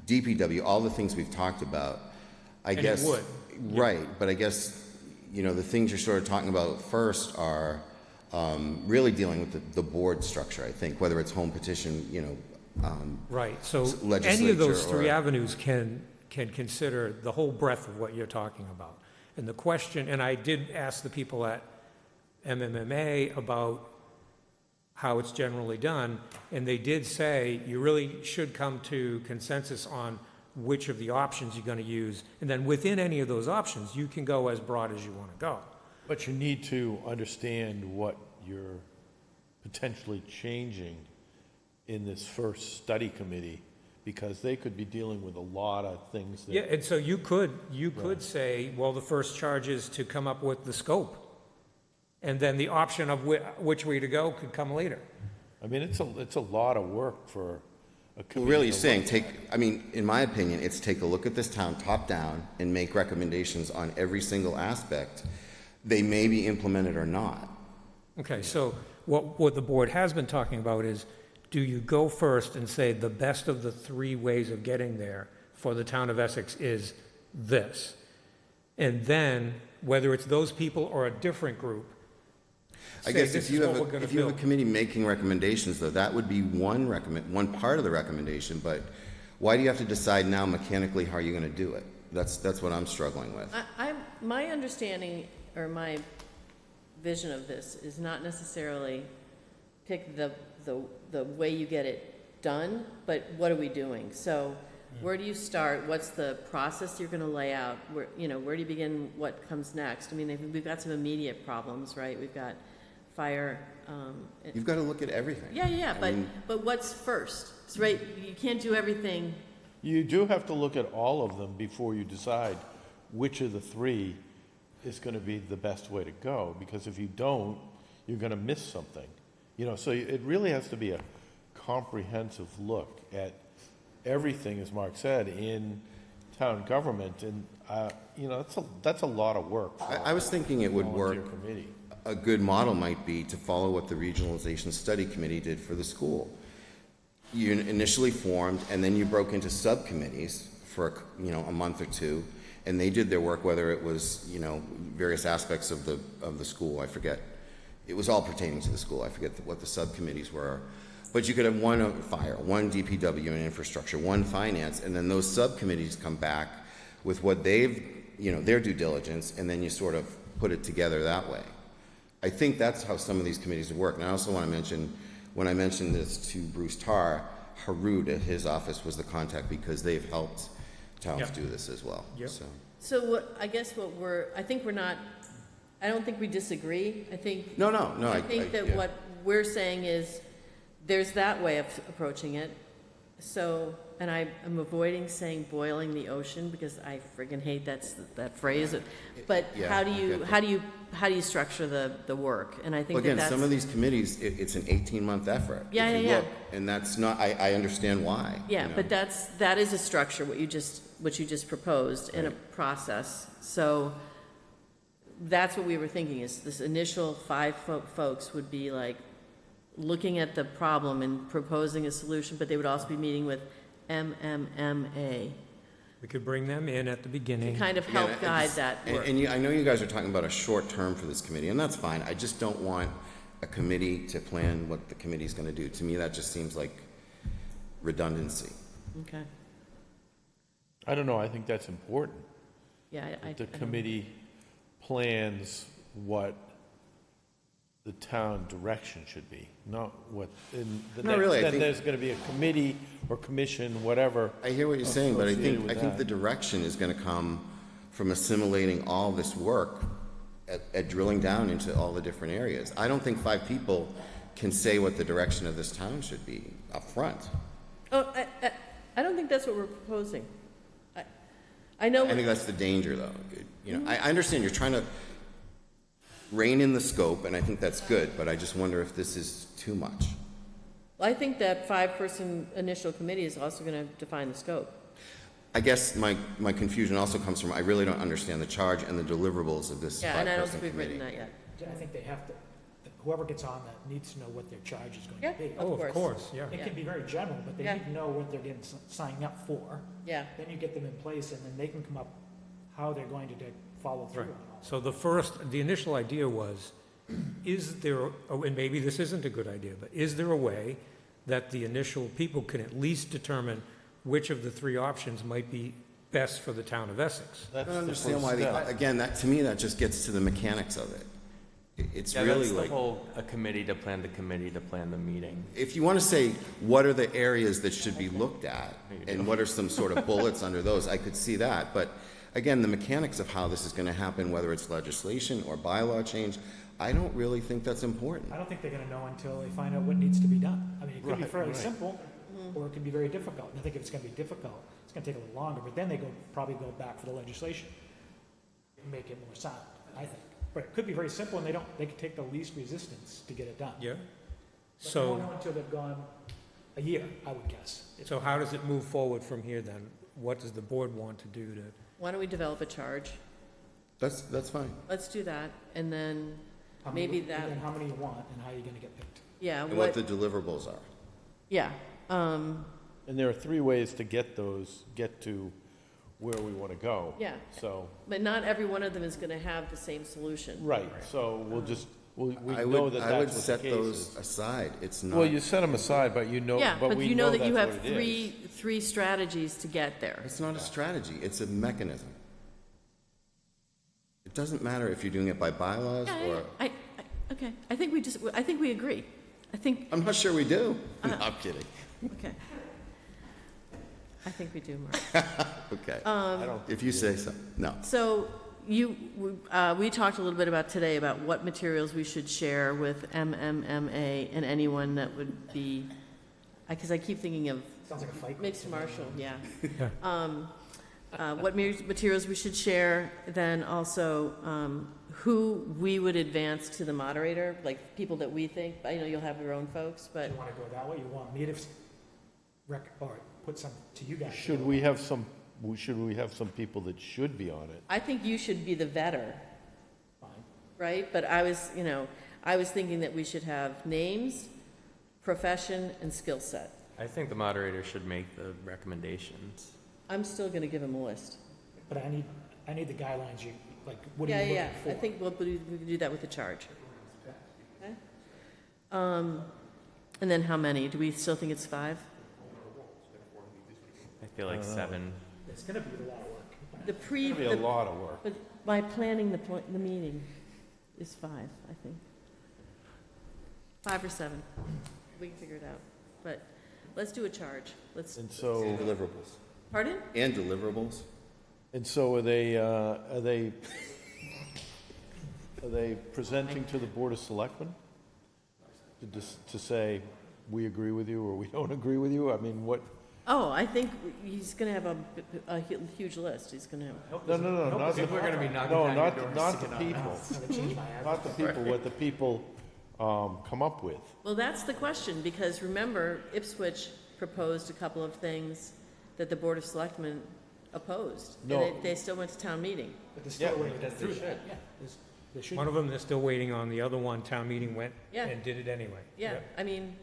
DPW, all the things we've talked about. I guess it would. Right. But I guess, the things you're sort of talking about first are really dealing with the board structure, I think, whether it's home petition, Right, so any legislature of those three or- avenues can consider the whole breadth of what you're talking about. And the question, and I did ask the people at MMMA about how it's generally done, and they did say you really should come to consensus on which of the options you're going to use, and then within any of those options, you can go as broad as you want to go. But you need to understand what you're potentially changing in this first study committee, because they could be dealing with a lot of things that. Yeah, and so you could say, well, the first charge is to come up with the scope, and then the option of which way to go could come later. I mean, it's a lot of work for a Well, committee. really to saying, look at. in my opinion, it's take a look at this town top down and make recommendations on every single aspect. They may be implemented or not. Okay, so what the board has been talking about is, do you go first and say the best of the 3 ways of getting there for the town of Essex is this? And then, whether it's those people or a different group, I say, guess this if you is have what we're a, gonna if you have a build. committee making recommendations, though, that would be one part of the recommendation, but why do you have to decide now mechanically how you're gonna do it? That's what I'm struggling with. My understanding, or my vision of this, is not necessarily pick the way you get it done, but what are we doing? So where do you start? What's the process you're going to lay out? Where do you begin? What comes next? I mean, we've got some immediate problems, right? We've got fire. You've got to look at everything. Yeah, I mean, but what's first? So, right, you can't do everything. You do have to look at all of them before you decide which of the 3 is going to be the best way to go, because if you don't, you're going to miss something. So it really has to be a comprehensive look at everything, as Mark said, in town government, and, that's a lot of work. I was thinking it would work. Volunteer committee. A good model might be to follow what the Regionalization Study Committee did for the school. You initially formed, and then you broke into subcommittees for, a month or 2, and they did their work, whether it was, various aspects of the school, I forget. It was all pertaining to the school. I forget what the subcommittees were. But you could have one fire, one DPW and infrastructure, one finance, and then those subcommittees come back with what they've, their due diligence, and then you sort of put it together that way. I think that's how some of these committees work. And I also want to mention, when I mentioned this to Bruce Tarr, Harud at his office was the contact, because they've helped towns Yep. do this as well. Yep. So I don't think we disagree. I think. No, I think that yeah. what we're saying is, there's that way of approaching it. So, and I'm avoiding saying boiling the ocean, because I friggin' hate that phrase. But Yeah, how do I you, get that. how do you structure the work? And I think Well, again, that's. some of these committees, it's an 18-month effort. Yeah, if you yeah. look, and that's not, I understand why. Yeah, you know. but that is a structure, what you just proposed, in a process. So that's what we were thinking, is this initial 5 folks would be like looking at the problem and proposing a solution, but they would also be meeting with MMMA We could bring them in at the to beginning. kind of Again, help I guide just- that work. And I know you guys are talking about a short term for this committee, and that's fine. I just don't want a committee to plan what the committee's gonna do. To me, that just seems like redundancy. Okay, I don't know, I think that's important. yeah, I. The I don't- committee plans what the town direction should be, not what, in the Not next, really, I then think- there's gonna be a committee or commission, whatever. I hear what you're saying, but I Associated think with the that. direction is gonna come from assimilating all this work at drilling down into all the different areas. I don't think 5 people can say what the direction of this town should be up front. Oh, I don't think that's what we're proposing. I know. I think that's the danger, though. You know, I understand you're trying to rein in the scope, and I think that's good, but I just wonder if this is too much. I think that 5-person initial committee is also going to define the scope. I guess my confusion also comes from, I really don't understand the charge and the deliverables of this Yeah, and I don't five-person think we've written committee. that yet. I think they have to, whoever gets on that needs to know what their charge is going Yeah. to be. Oh, Of of course, yeah. It can be very general, but they Yeah. need to know what they're getting, signing up for. Yeah, Then you get them in place, and then they can come up how they're going to follow through Right. on all. So the initial idea was, is there, and maybe this isn't a good idea, but is there a way that the initial people can at least determine which of the 3 options might be best for the town of Essex? I That's don't the understand first why, step. again, that, to me, that just gets to the mechanics of it. It's Yeah, really that's the like, whole, a committee to plan the committee to plan the meeting. if you want to say, what are the areas that should be looked at, and what are some sort of bullets under those, I could see that, but again, the mechanics of how this is going to happen, whether it's legislation or bylaw change, I don't really think that's important. I don't think they're gonna know until they find out what needs to be done. I mean, it could be Right, fairly right. simple, or it could be very difficult. And I think if it's gonna be difficult, it's gonna take a little longer, but then they probably go back for the legislation. Make it more sound, I think. But it could be very simple, and they could take the least resistance to get it done. Yeah? But they So, won't know until they've gone a year, I would guess. so how does it move forward from here then? What does the board want to do to? why don't we develop a charge? That's fine. Let's do that, and then, How many- maybe that- And then how many you want, and how you're gonna get picked. yeah, And what the deliverables are. yeah, And there are 3 ways to get to where we want to go. yeah. So, But not every one of them is going to have the same solution. right, so we'll just, we I know would, that I would that's what set the case those is. aside. It's Well, not, you set them aside, but you know, Yeah, but but we you know that that's you what have it is. three strategies to get there. it's not a strategy, it's a mechanism. It doesn't matter if you're doing it by bylaws Yeah, or, okay, I think we agree. I think, I'm not sure we do. No, I'm kidding. okay. I think we do, Mark. Okay. I don't If you say so. No. So we talked a little bit about today about what materials we should share with MMMA and anyone that would be, because I keep thinking of Sounds like a fight. mixed martial, yeah. Yeah. What materials we should share, then also who we would advance to the moderator, like people that we think, I know you'll have your own folks, Do but you wanna go that way? You want me to or put some to you guys? Should we have some people that should be on it? I think you should be the vetter, Fine. right? But I was thinking that we should have names, profession, and skill set. I think the moderator should make the recommendations. I'm still gonna give him a list. But I need the guidelines, like, what are Yeah, you yeah, looking for? I think we can do that with the charge. Okay? And then how many? Do we still think it's 5? I feel like 7. It's gonna be a lot of work. The It'd be a lot of work. but by planning the meeting is 5, I think. 5 or 7. We can figure it out. But let's do a charge. And so, And deliverables. Pardon? And deliverables. are they presenting to the Board of Selectmen? To say, we agree with you or we don't agree with you? I mean, what, Oh, I think he's gonna have a huge list. He's gonna have, no, not the, People are gonna be knocking no, down your not doors. the people, I'm gonna change my address. not the people, what the people come up with. well, that's the question, because remember, Ipswich proposed a couple of things that the Board of Selectmen opposed. And No. they still went to town meeting. But there's still Yeah, a way to get through that. Yeah, there should. One of them, they're still waiting on, the other one, town meeting went Yeah. and did it anyway. Yeah, I mean,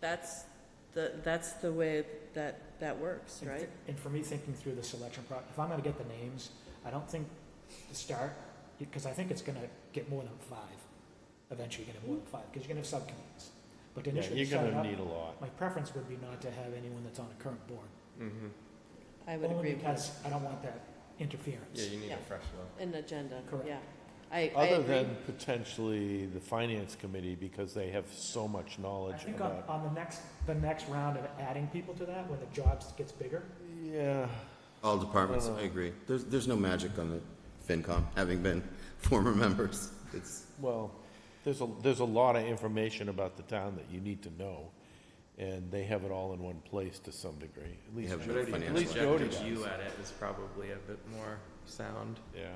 that's that's the way that works, right? And for me, thinking through the selection if I'm gonna get the names, I don't think to start, because I think it's gonna get more than 5. Eventually, you're gonna have more than 5, because you're gonna have subcommittees. But Yeah, initially, you're start it gonna up, need a lot. my preference would be not to have anyone that's on a current board. Mm-hmm. I would agree Only with because I don't want that interference. Yeah, you need Yeah. a fresh look. an agenda, Correct. yeah. I Other agree. than potentially the finance committee, because they have so much I knowledge think about. on the next round of adding people to that, when the jobs gets bigger, Yeah, All departments, I don't know. I agree. There's no magic on the FinCom, having been former members. It's, well, there's a lot of information about the town that you need to know, and they have it all in one place to some degree. At least have Jody, at financial least Jody Objective does. view at it is probably a bit more sound. Yeah.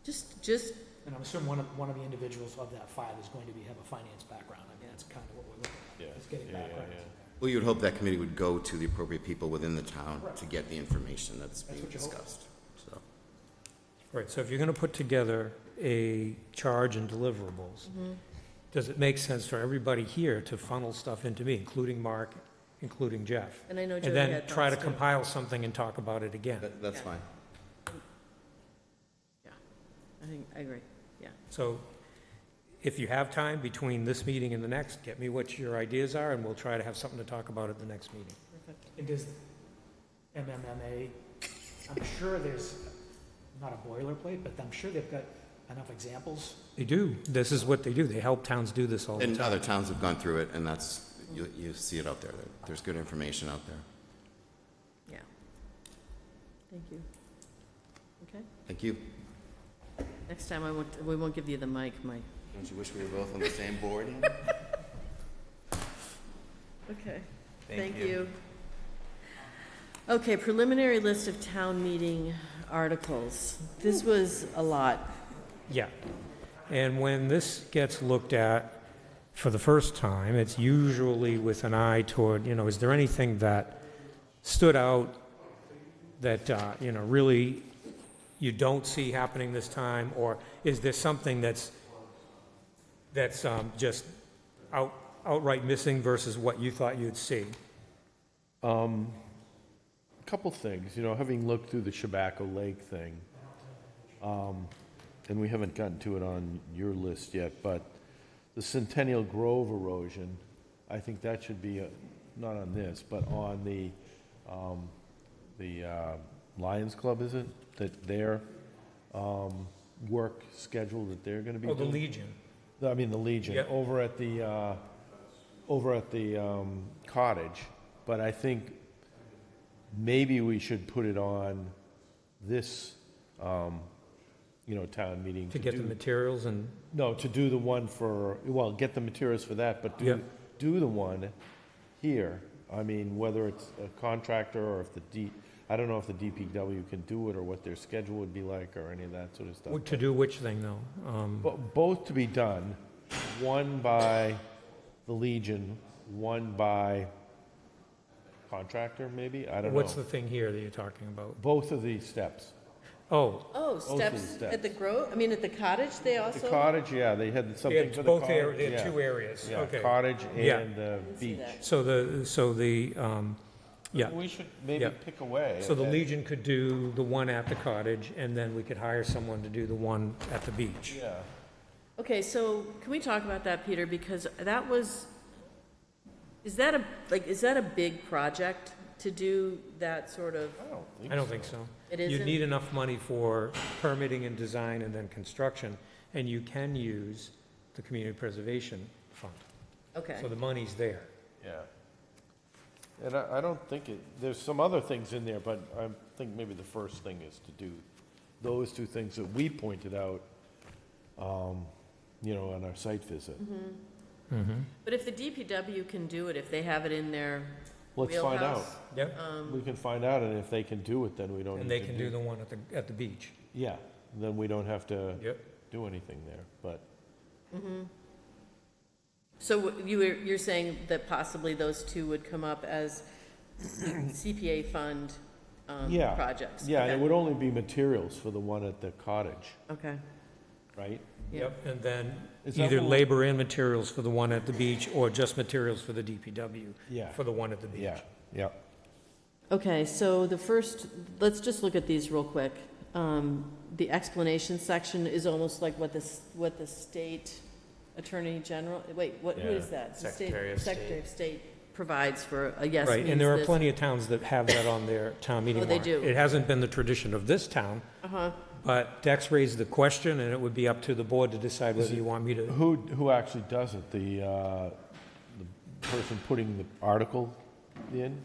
Just, and I'm assuming one of the individuals of that 5 is going to have a finance background. I mean, that's kind of what we're looking at, Yeah, is getting yeah, yeah, backgrounds in yeah. there. well, you would hope that committee would go to the appropriate people within the town to get the information that's That's being what you hope. discussed, so. Right, so if you're going to put together a charge and deliverables, does it make sense for everybody here to funnel stuff into me, including Mark, including Jeff? and I know Jody And then had try to thoughts too. compile something and talk about it again? That's Yeah. fine. I agree. So if you have time between this meeting and the next, get me what your ideas are, and we'll try to have something to talk about at the next meeting. And does MMMA, I'm sure there's, not a boilerplate, but I'm sure they've got enough examples. They do. This is what they do. They help towns do this all the And time. other towns have gone through it, and that's, you see it out there. There's good information out there. Yeah. Thank you. Okay, Thank you. next time we won't give you the mic, Mike. Don't you wish we were both on the same board? Okay, thank you. Okay, preliminary list of town meeting articles. This was a lot. Yeah. And when this gets looked at for the first time, it's usually with an eye toward, is there anything that stood out that, really you don't see happening this time? Or is there something that's just outright missing versus what you thought you'd see? Couple things, having looked through the Chabaco Lake thing, and we haven't gotten to it on your list yet, but the Centennial Grove erosion, I think that should be, not on this, but on the Lions Club, is it? That their work schedule that they're gonna be Oh, the doing? Legion. I mean, the Legion, Yeah. over at the cottage, but I think maybe we should put it on this, town meeting. To get the materials and, No, to do the one for, well, get the materials for that, but Yeah. do the one here. I mean, whether it's a contractor or if I don't know if the DPW can do it or what their schedule would be like or any of that sort of stuff. to do which thing, though? Both to be done, one by the Legion, one by contractor, maybe? I don't know. What's the thing here that you're talking about? Both of these steps. Oh, Oh, of the steps steps. at the Grove, at the cottage, they also? The cottage, yeah, they had they something had for the both cottage. areas, they had yeah. 2 areas, Yeah, okay. cottage Yeah. and the see beach. that. So yeah, We should maybe Yeah. pick away. so the and- Legion could do the one at the cottage, and then we could hire someone to do the one at the beach. Yeah. Okay, so can we talk about that, Peter? Because that was, is that a big project to do that sort of, I don't think so. it You'd isn't? need enough money for permitting and design and then construction, and you can use the Community Preservation Fund. Okay, So the money's there. Yeah. And I don't think there's some other things in there, but I think maybe the first thing is to do those 2 things that we pointed out, on our site visit. but if the DPW can do it, if they have it in their Let's find out. wheelhouse, Yep, We can find out, and if they can do it, then we don't need and to they can do the one at the beach. Yeah, then we don't have to Yep. do anything there, but. so you're saying that possibly those 2 would come up as CPA fund Yeah. projects? Yeah, and it Okay. would only be materials for the one at the cottage, Okay, right? Yep, and then Is that either what- labor and materials for the one at the beach, or just materials for the DPW Yeah, for the one at the beach. yeah, yeah. Okay, so the first, let's just look at these real quick. The explanation section is almost like what the state attorney general, who is Yeah. that? The Secretary of State. Secretary of State provides for a yes Right, means and there are this. plenty of towns that have that on their town meeting Oh, they warrant. do. It hasn't been the tradition of this town, Uh-huh. but Dex raised the question, and it would be up to the board to decide whether you want me to. Who actually does it? The person putting the article in?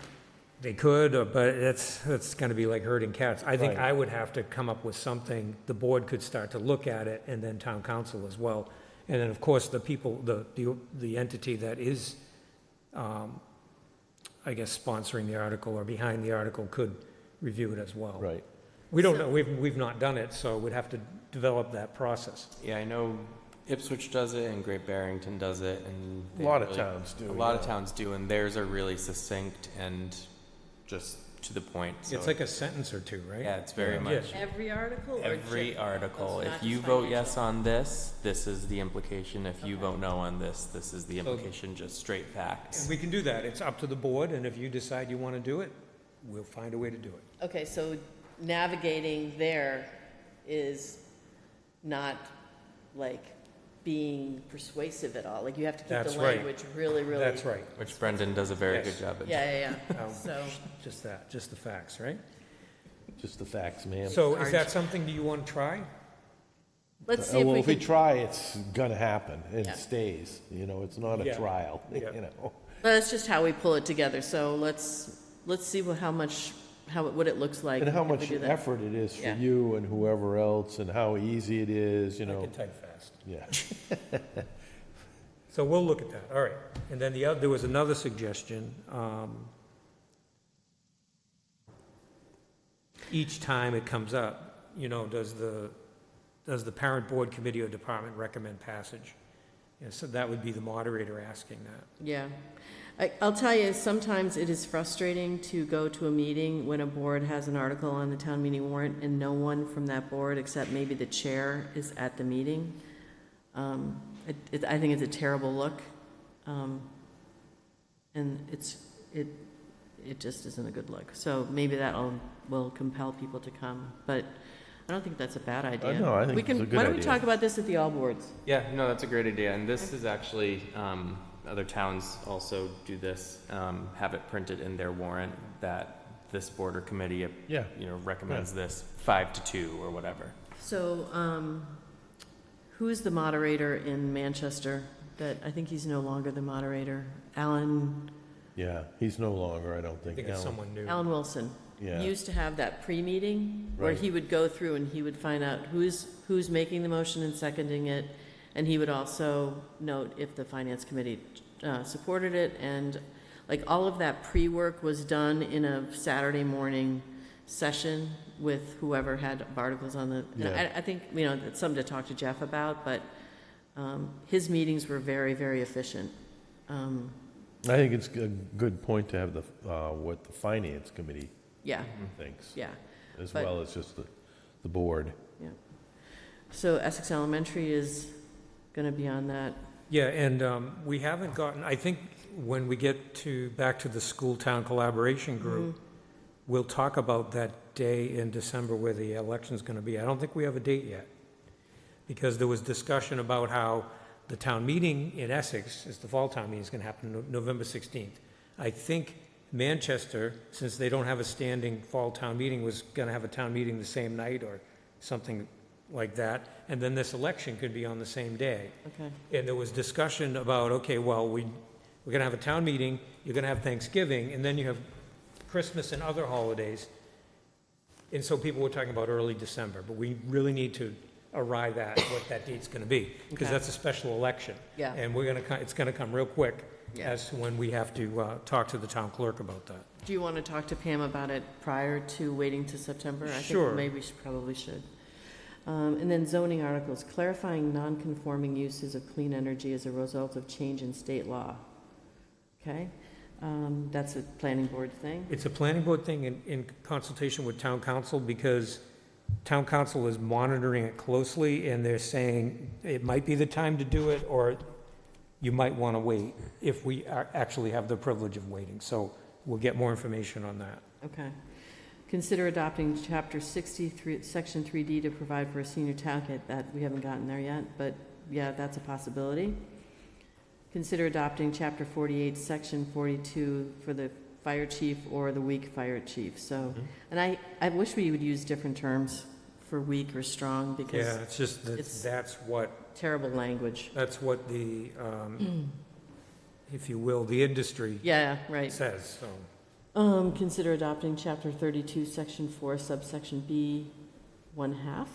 They could, but that's gonna be like herding cats. I think Right. I would have to come up with something, the board could start to look at it, and then town council as well. And then, of course, the people, the entity that is, I guess, sponsoring the article or behind the article could review it as well. Right. We don't know, we've not done it, so we'd have to develop that process. Yeah, I know Ipswich does it and Great Barrington does it, and A they lot of really- towns do. A lot of yeah. towns do, and theirs are really succinct and just to the point. So It's like a sentence or two, right? yeah, it's very Yeah. much Every article or every just- article. It's not If you just vote yes financial? on this, this is the implication. If you Okay. vote no on this, this is the So- implication. Just straight facts. And we can do that. It's up to the board, and if you decide you want to do it, we'll find a way to do it. Okay, so navigating there is not like being persuasive at all. Like you have to keep That's the right. language really, really. That's right. Which Brendan does a very Yes. good job at. Yeah. Um, So, Just that, just the facts, right? Just the facts, ma'am. So is that something that you want to try? let's see if Well, we if we can, try, it's gonna happen. It Yeah. stays, it's not a Yeah. trial, Yeah. that's just how we pull it together. So let's see what it looks like. And how if we much do that. effort it is for Yeah. you and whoever else, and how easy it is, I can type fast. yeah. So we'll look at that, all right. And then there was another suggestion. Each time it comes up, does the parent board committee or department recommend passage? So that would be the moderator asking that. Yeah. I'll tell you, sometimes it is frustrating to go to a meeting when a board has an article on the town meeting warrant and no one from that board, except maybe the chair, is at the meeting. I think it's a terrible look. And it just isn't a good look. So maybe that will compel people to come, but I don't think that's a bad idea. No, I think We it's a can. good Why don't we idea. talk about this at the all boards? Yeah, no, that's a great idea. And this is actually, other towns also do this, have it printed in their warrant that this board or committee, Yeah. recommends this 5-2 or whatever. So, who's the moderator in Manchester? I think he's no longer the moderator. Alan Yeah, he's no longer, I don't I think. think it's Alan. someone new. Wilson. Yeah. Used to have that pre-meeting where Right. he would go through and he would find out who's making the motion and seconding it. And he would also note if the finance committee supported it. And like all of that pre-work was done in a Saturday morning session with whoever had articles on the, Yeah. I think, it's something to talk to Jeff about, but his meetings were very, very efficient. I think it's a good point to have what the finance committee Yeah, thinks, yeah. as But- well as just the board. So Essex Elementary is going to be on that. Yeah, and we haven't gotten, I think when we get back to the school-town collaboration group, we'll talk about that day in December where the election's going to be. I don't think we have a date yet, because there was discussion about how the town meeting in Essex, the fall town meeting, is going to happen November 16th. I think Manchester, since they don't have a standing fall town meeting, was going to have a town meeting the same night or something like that, and then this election could be on the same day. Okay. And there was discussion about, okay, well, we're going to have a town meeting, you're going to have Thanksgiving, and then you have Christmas and other holidays. And so people were talking about early December, but we really need to arrive at what that date's going to be, because Okay. that's a special election. Yeah. And it's going to come real quick Yeah. as to when we have to talk to the town clerk about that. Do you want to talk to Pam about it prior to waiting to September? I Sure. think maybe we probably should. And then zoning articles, clarifying non-conforming uses of clean energy as a result of change in state law. Okay? That's a planning board thing. It's a planning board thing in consultation with town council, because town council is monitoring it closely, and they're saying it might be the time to do it, or you might want to wait if we actually have the privilege of waiting. So we'll get more information on that. Okay. Consider adopting Chapter 63, Section 3D to provide for a senior toolkit. That, we haven't gotten there yet, but yeah, that's a possibility. Consider adopting Chapter 48, Section 42 for the fire chief or the weak fire chief. So, and I wish we would use different terms for weak or strong, because Yeah, it's just, it's- that's what, terrible language. that's what the, if you will, the industry Yeah, right. says, so. Consider adopting Chapter 32, Section 4, subsection B, 1/2?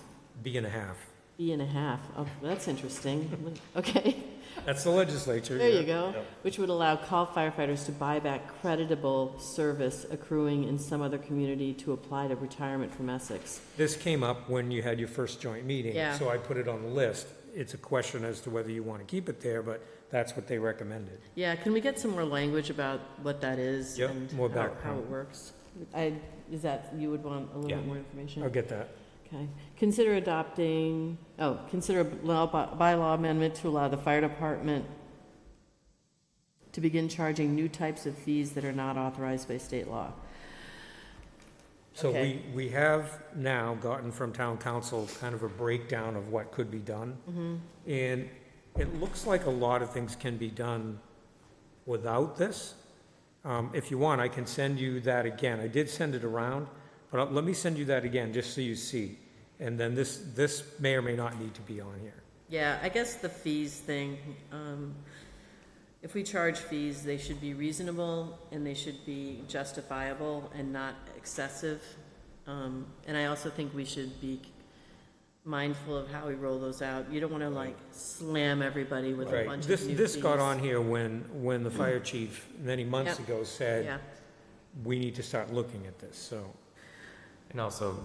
B and a half. B and a half. Oh, that's interesting. Okay. That's the legislature. There yeah. you go. Yep. Which would allow call firefighters to buy back creditable service accruing in some other community to apply to retirement from Essex. This came up when you had your first joint meeting. Yeah. So I put it on the list. It's a question as to whether you want to keep it there, but that's what they recommended. Yeah, can we get some more language about what that is? Yep, and more how background. it works? Is that, you would want a little Yeah. bit more information? I'll get that. Okay. Consider adopting, consider a bylaw amendment to allow the fire department to begin charging new types of fees that are not authorized by state law. So Okay. we have now gotten from town council kind of a breakdown of what could be done. And it looks like a lot of things can be done without this. If you want, I can send you that again. I did send it around, but let me send you that again, just so you see. And then this may or may not need to be on here. Yeah, I guess the fees thing, if we charge fees, they should be reasonable and they should be justifiable and not excessive. And I also think we should be mindful of how we roll those out. You don't want to like slam everybody with a Right. bunch This of new this got fees. on here when the fire chief many months Yep. ago said, Yeah, we need to start looking at this, so. And also,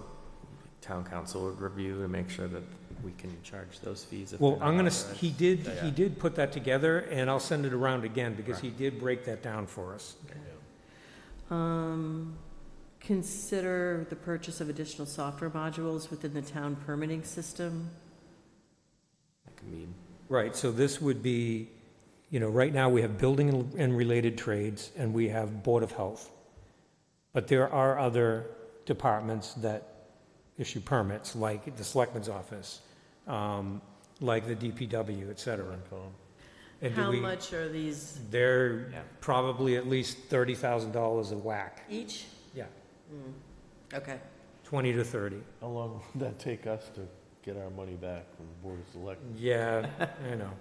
town council would review to make sure that we can charge those fees if Well, they're not I'm gonna, authorized. he did put that together, and I'll send it around again, because he did break that down for us. consider the purchase of additional software modules within the town permitting system. That can be, Right, so this would be, right now, we have building and related trades, and we have Board of Health. But there are other departments that issue permits, like the Selectmen's Office, like the DPW, et cetera. And do How we- much are these They're Yeah. probably at least $30,000 a whack. each? Yeah, Okay. 20 to 30. How long would that take us to get our money back from the Board of Selectmen? Yeah, I know.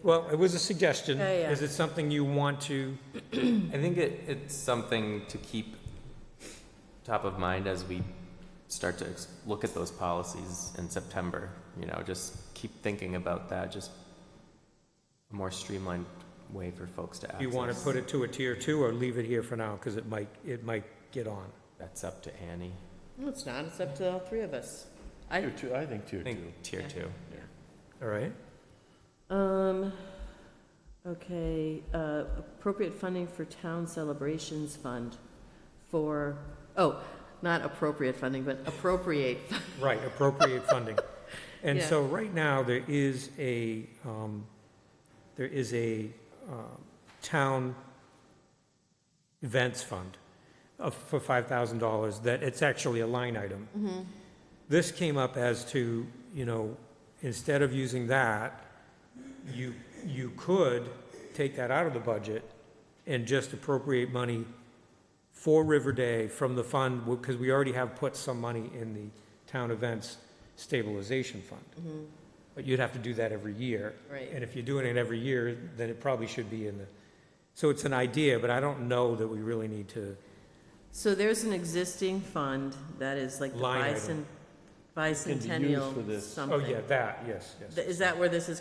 Well, it was a suggestion. Yeah, yeah. Is it something you want to? I think it's something to keep top of mind as we start to look at those policies in September. Just keep thinking about that, just a more streamlined way for folks to access. Do you want to put it to a tier 2 or leave it here for now? Because it might get on. That's up to Annie. No, it's not. It's up to all three of us. Tier two, I think tier I two. think tier Yeah. 2. All right? Okay, appropriate funding for town celebrations fund for, not appropriate funding, but appropriate. Right, appropriate funding. And Yeah. so right now, there is a town events fund for $5,000 that it's actually a line item. This came up as to, instead of using that, you could take that out of the budget and just appropriate money for River Day from the fund, because we already have put some money in the town events stabilization fund. But you'd have to do that every year. Right. And if you're doing it every year, then it probably should be in the, so it's an idea, but I don't know that we really need to. So there's an existing fund that is like the Line item. bicentennial for this. something. Oh, yeah, that, yes, yes. Is that where this is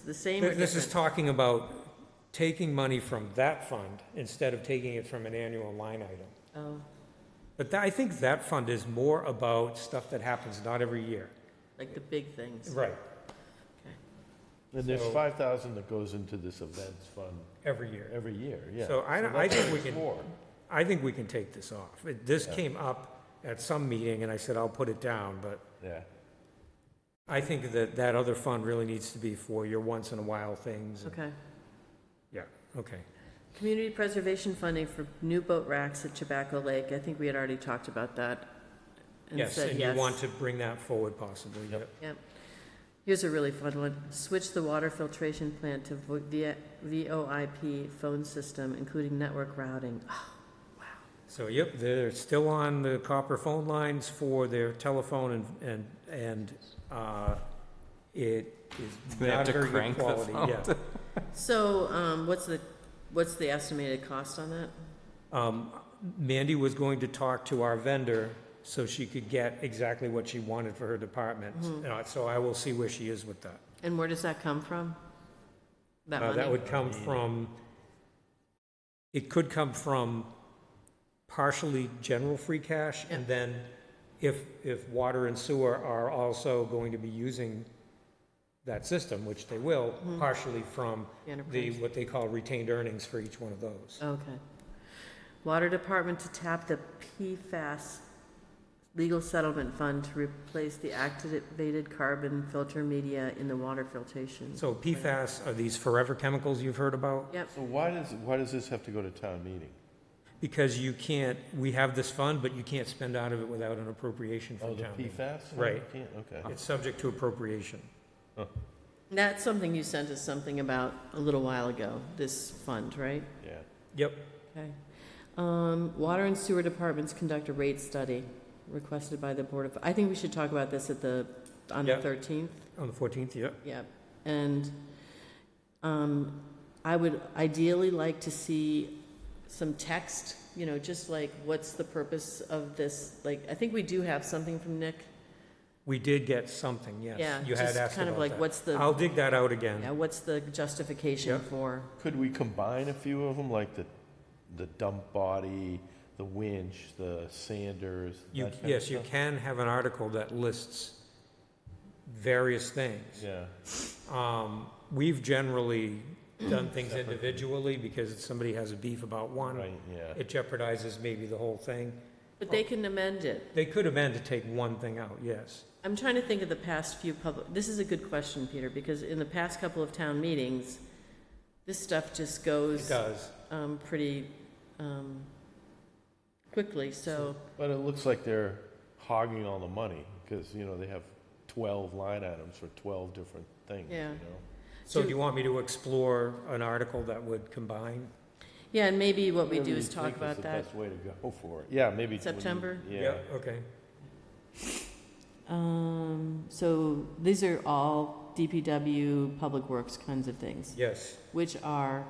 the same or This is different? talking about taking money from that fund instead of taking it from an annual line item. Oh, But I think that fund is more about stuff that happens not every year. like the big things. Right. And there's So- 5,000 that goes into this events fund Every year. every year, yeah. So I that's think what we it's can, for. I think we can take this off. This Yeah. came up at some meeting, and I said, I'll put it down, but Yeah. I think that that other fund really needs to be for your once-in-a-while things. Okay. Yeah, okay. Community preservation funding for new boat racks at Tobacco Lake. I think we had already talked about that. Yes, said and you want to bring that forward possibly, yep. Yep. Here's a really fun one. Switch the water filtration plant to VoIP phone system, including network routing. Oh, So, yep, they're still on the copper phone lines for their telephone and it is They have not to very good crank the quality, phone. yeah. So, what's the estimated cost on that? Mandy was going to talk to our vendor so she could get exactly what she wanted for her department. So I will see where she is with that. And where does that come from? That money? That would come from, it could come from partially general free cash, and then if water and sewer are also going to be using that system, which they will, partially from The enterprise. what they call retained earnings for each one of those. Okay. Water Department to tap the PFAS legal settlement fund to replace the activated carbon filter media in the water filtration. So PFAS are these forever chemicals you've heard about? Yep. So why does this have to go to town meeting? Because you can't, we have this fund, but you can't spend out of it without an appropriation Oh, from the town meeting. PFAS? Right. You can't? Okay. It's subject to appropriation. That's something you sent us something about a little while ago, this fund, right? Yeah. Yep. Okay. Water and sewer departments conduct a rate study requested by the Board of, I think we should talk about this on the Yeah. 13th. On the 14th, yep. Yep. And I would ideally like to see some text, just like, what's the purpose of this? Like, I think we do have something from Nick. We did get something, yes. Yeah, You had just asked kind of about like, that. what's the, I'll dig that out again. yeah, what's the justification Yep. for? Could we combine a few of them, like the dump body, the winch, the sanders? You, that kind of yes, you stuff? can have an article that lists various things. Yeah. We've generally done things individually because if somebody has a beef about one, Right, yeah. it jeopardizes maybe the whole thing. But they can amend it. They could amend to take one thing out, yes. I'm trying to think of the past few this is a good question, Peter, because in the past couple of town meetings, this stuff just It goes does. pretty quickly, so, But it looks like they're hogging all the money, because, they have 12 line items for 12 different things, Yeah. So do you want me to explore an article that would combine? yeah, and maybe what we Whatever do you is talk think about the that. best way to go for it. Yeah, maybe. when you- September? Yeah. Okay. So these are all DPW, Public Works kinds of things, Yes. which are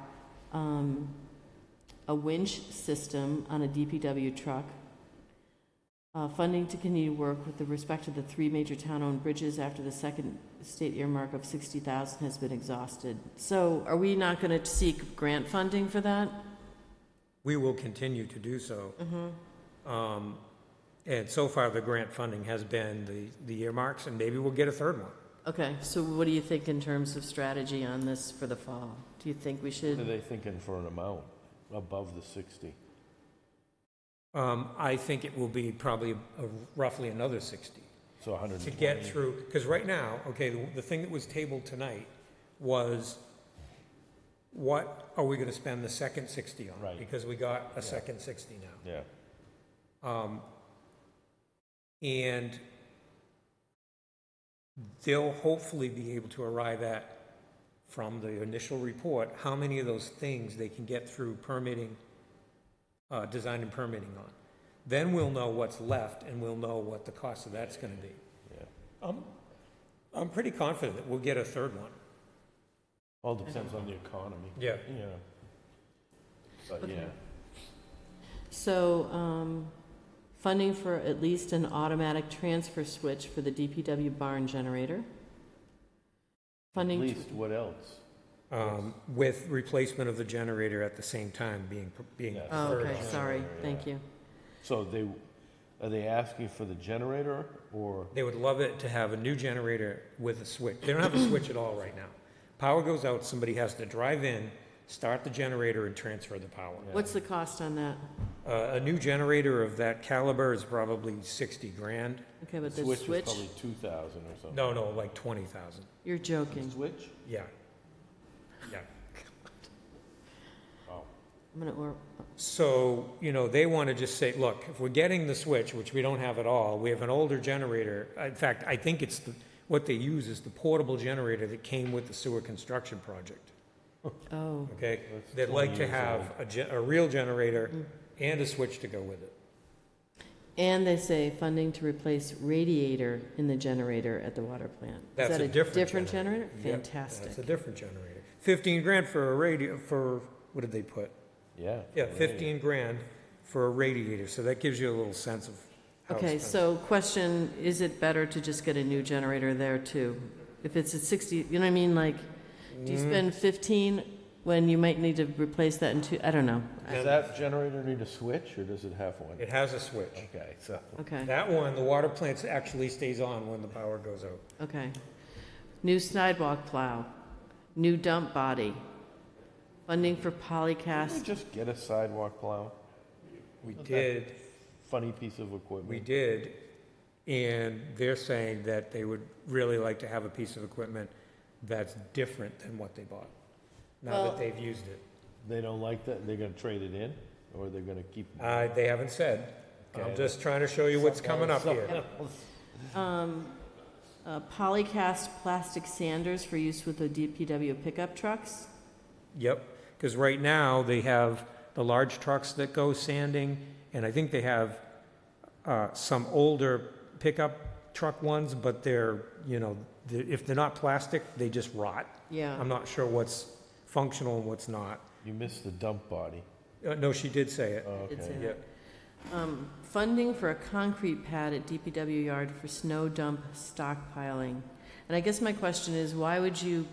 a winch system on a DPW truck, funding to continue work with respect to the 3 major town-owned bridges after the second state earmark of 60,000 has been exhausted. So are we not going to seek grant funding for that? We will continue to do so. And so far, the grant funding has been the earmarks, and maybe we'll get a third one. Okay, so what do you think in terms of strategy on this for the fall? Do you think we What are should, they thinking for an amount above the 60? I think it will be probably roughly another 60 So 120? to get through, because right now, okay, the thing that was tabled tonight was, what are we going to spend the second 60 on? Right. Because we got a Yeah. second 60 now. Yeah. And they'll hopefully be able to arrive at, from the initial report, how many of those things they can get through permitting, design and permitting on. Then we'll know what's left, and we'll know what the cost of that's gonna be. Yeah. I'm pretty confident that we'll get a third one. All depends on the economy. Yeah. Yeah. But, Okay. yeah. so, funding for at least an automatic transfer switch for the DPW barn generator? At Funding, least, what else? With replacement of the generator at the same time being Yeah. oh, third okay, on. sorry, Yeah. thank you. So are they asking for the generator, or? They would love it to have a new generator with a switch. They don't have a switch at all right now. Power goes out, somebody has to drive in, start the generator and transfer the power. What's the cost on that? A new generator of that caliber is probably 60 grand. Okay, but the Switch switch, was probably 2,000 or something. No, like 20,000. you're joking. Switch? Yeah. Yeah. Oh. I'm gonna, or, So, they want to just say, look, if we're getting the switch, which we don't have at all, we have an older generator. In fact, I think what they use is the portable generator that came with the sewer construction project, oh, okay? That's They'd 20 like to years have a real generator and a switch to go with it. and they say funding to replace radiator in the generator at the water plant. That's Is that a different generator? Yep, Fantastic. That's a different generator. 15 grand for a what did they put? Yeah. Yeah, 15 grand for a radiator, so that gives you a little sense of how Okay, expensive. so question, is it better to just get a new generator there too? If it's at 60, you know what I mean, like, do you spend 15 when you might need to replace that in two, I don't know. Does that generator need a switch, or does it have one? It has a switch. Okay, so. Okay, That one, the water plant actually stays on when the power goes out. okay. New sidewalk plow, new dump body, funding for Can polycast. we just get a sidewalk plow? We Okay. did, Funny piece of equipment. we did, and they're saying that they would really like to have a piece of equipment that's different than what they bought, now Well- that they've used it. They don't like that, they're gonna trade it in, or they're gonna keep? They haven't said. I'm Okay. just trying to show you what's coming up here. Polycast plastic sanders for use with the DPW pickup trucks. Yep, because right now, they have the large trucks that go sanding, and I think they have some older pickup truck ones, but they're, if they're not plastic, they just rot. Yeah. I'm not sure what's functional and what's not. You missed the dump body. No, she did say it. Oh, Did okay. say Yeah. that. Funding for a concrete pad at DPW yard for snow dump stockpiling. And I guess my question is, why would you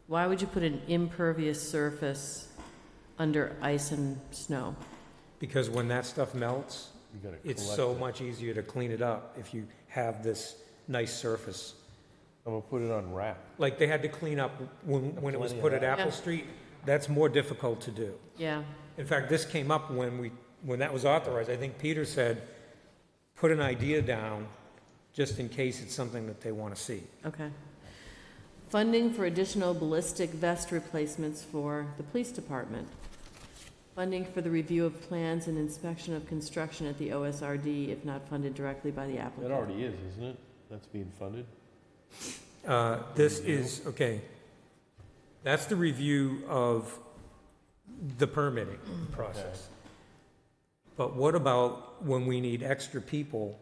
put an impervious surface under ice and snow? Because when that stuff melts, You gotta it's collect so it. much easier to clean it up if you have this nice surface. I'm gonna put it on wrap. Like they had to clean up when it was Plenty of put at that. Apple Yeah. Street, that's more difficult to do. Yeah, In fact, this came up when that was authorized. I think Peter said, put an idea down just in case it's something that they want to see. okay. Funding for additional ballistic vest replacements for the police department. Funding for the review of plans and inspection of construction at the OSRD if not funded directly by the That applicant. already is, isn't it? That's being funded? This is, okay, that's the review of the permitting process. But what about when we need extra people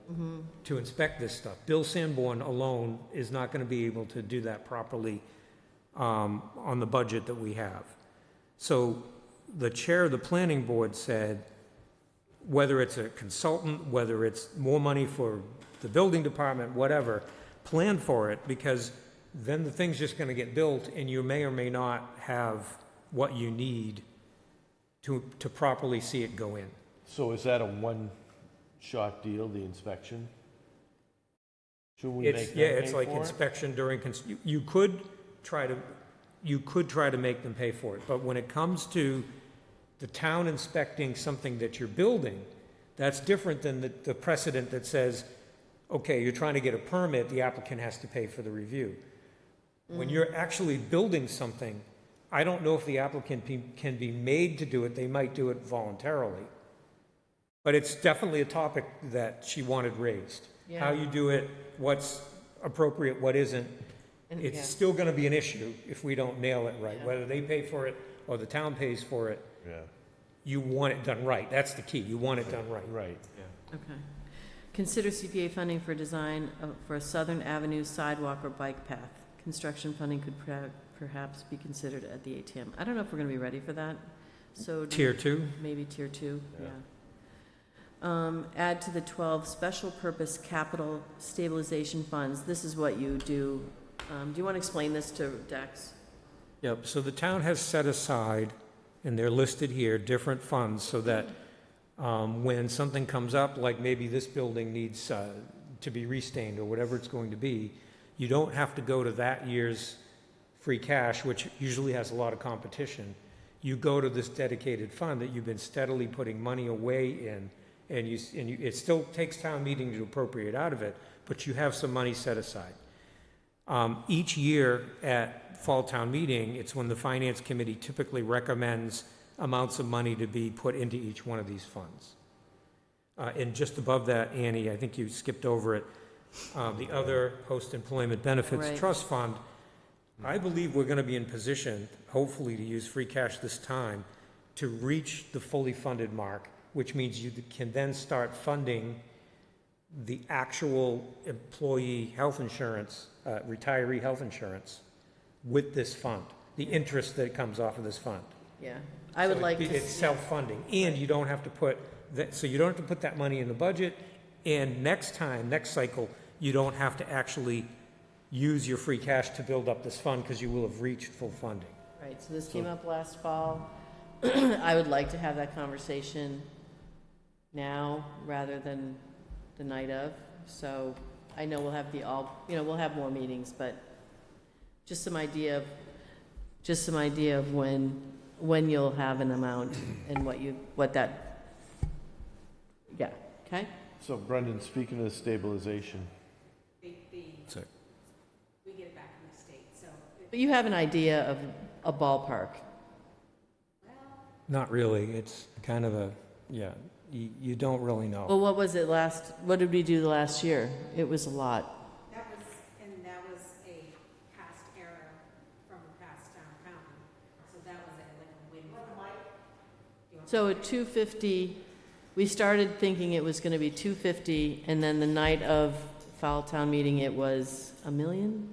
to inspect this stuff? Bill Sanborn alone is not going to be able to do that properly on the budget that we have. So the chair of the planning board said, whether it's a consultant, whether it's more money for the building department, whatever, plan for it, because then the thing's just going to get built and you may or may not have what you need to properly see it go in. So is that a one-shot deal, the inspection? Should we It's, make them yeah, pay it's like for it? inspection during, you could try to make them pay for it, but when it comes to the town inspecting something that you're building, that's different than the precedent that says, okay, you're trying to get a permit, the applicant has to pay for the review. When you're actually building something, I don't know if the applicant can be made to do it, they might do it voluntarily. But it's definitely a topic that she wanted raised. How Yeah. you do it, what's appropriate, what isn't. And- It's yeah. still gonna be an issue if we don't nail it right, Yeah. whether they pay for it or the town pays for it. Yeah, You want it done right, that's the key, you want it done right. right. Okay. Consider CPA funding for design for a Southern Avenue sidewalk or bike path. Construction funding could perhaps be considered at the ATM. I don't know if we're gonna be ready for that, so. Tier 2, Maybe tier 2, Yeah. yeah. Add to the 12 special purpose capital stabilization funds. This is what you do. Do you want to explain this to Dex? yep, so the town has set aside, and they're listed here, different funds, so that when something comes up, like maybe this building needs to be restained or whatever it's going to be, you don't have to go to that year's free cash, which usually has a lot of competition. You go to this dedicated fund that you've been steadily putting money away in, and it still takes town meeting to appropriate out of it, but you have some money set aside. Each year at fall town meeting, it's when the finance committee typically recommends amounts of money to be put into each one of these funds. And just above that, Annie, I think you skipped over it, the other post-employment benefits Right. trust fund. I believe we're gonna be in position, hopefully, to use free cash this time to reach the fully funded mark, which means you can then start funding the actual employee health insurance, retiree health insurance with this fund, the interest that comes off of this fund. Yeah, I would So like to. It's self-funding, and you don't have to put that, so you don't have to put that money in the budget, and next cycle, you don't have to actually use your free cash to build up this fund, because you will have reached full funding. Right, so this came up last fall. I would like to have that conversation now rather than the night of. So I know we'll have we'll have more meetings, but just some idea of when you'll have an amount and yeah, okay? So Brendan, speaking of stabilization, So- We get it back from the state, so. But you have an idea of a ballpark. Not really, it's kind of you don't really know. Well, what did we do the last year? It was a lot. That was a past error from a past town county, so that was like a win. So at 250, we started thinking it was going to be 250, and then the night of fall town meeting, it was $1 million?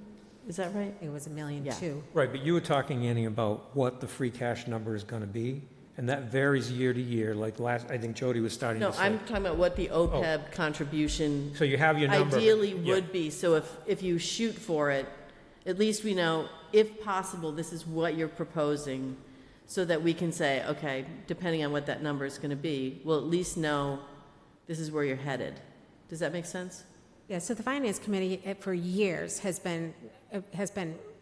Is that right? It was $1.2 million. Right, but you were talking, Annie, about what the free cash number is gonna be, and that varies year to year, like I think Jody was starting No, to say. I'm talking about what the OPEB contribution So you have your number. ideally Yeah. would be. So if you shoot for it, at least we know, if possible, this is what you're proposing, so that we can say, okay, depending on what that number is going to be, we'll at least know this is where you're headed. Does that make sense? Yeah, so the Finance Committee for years has been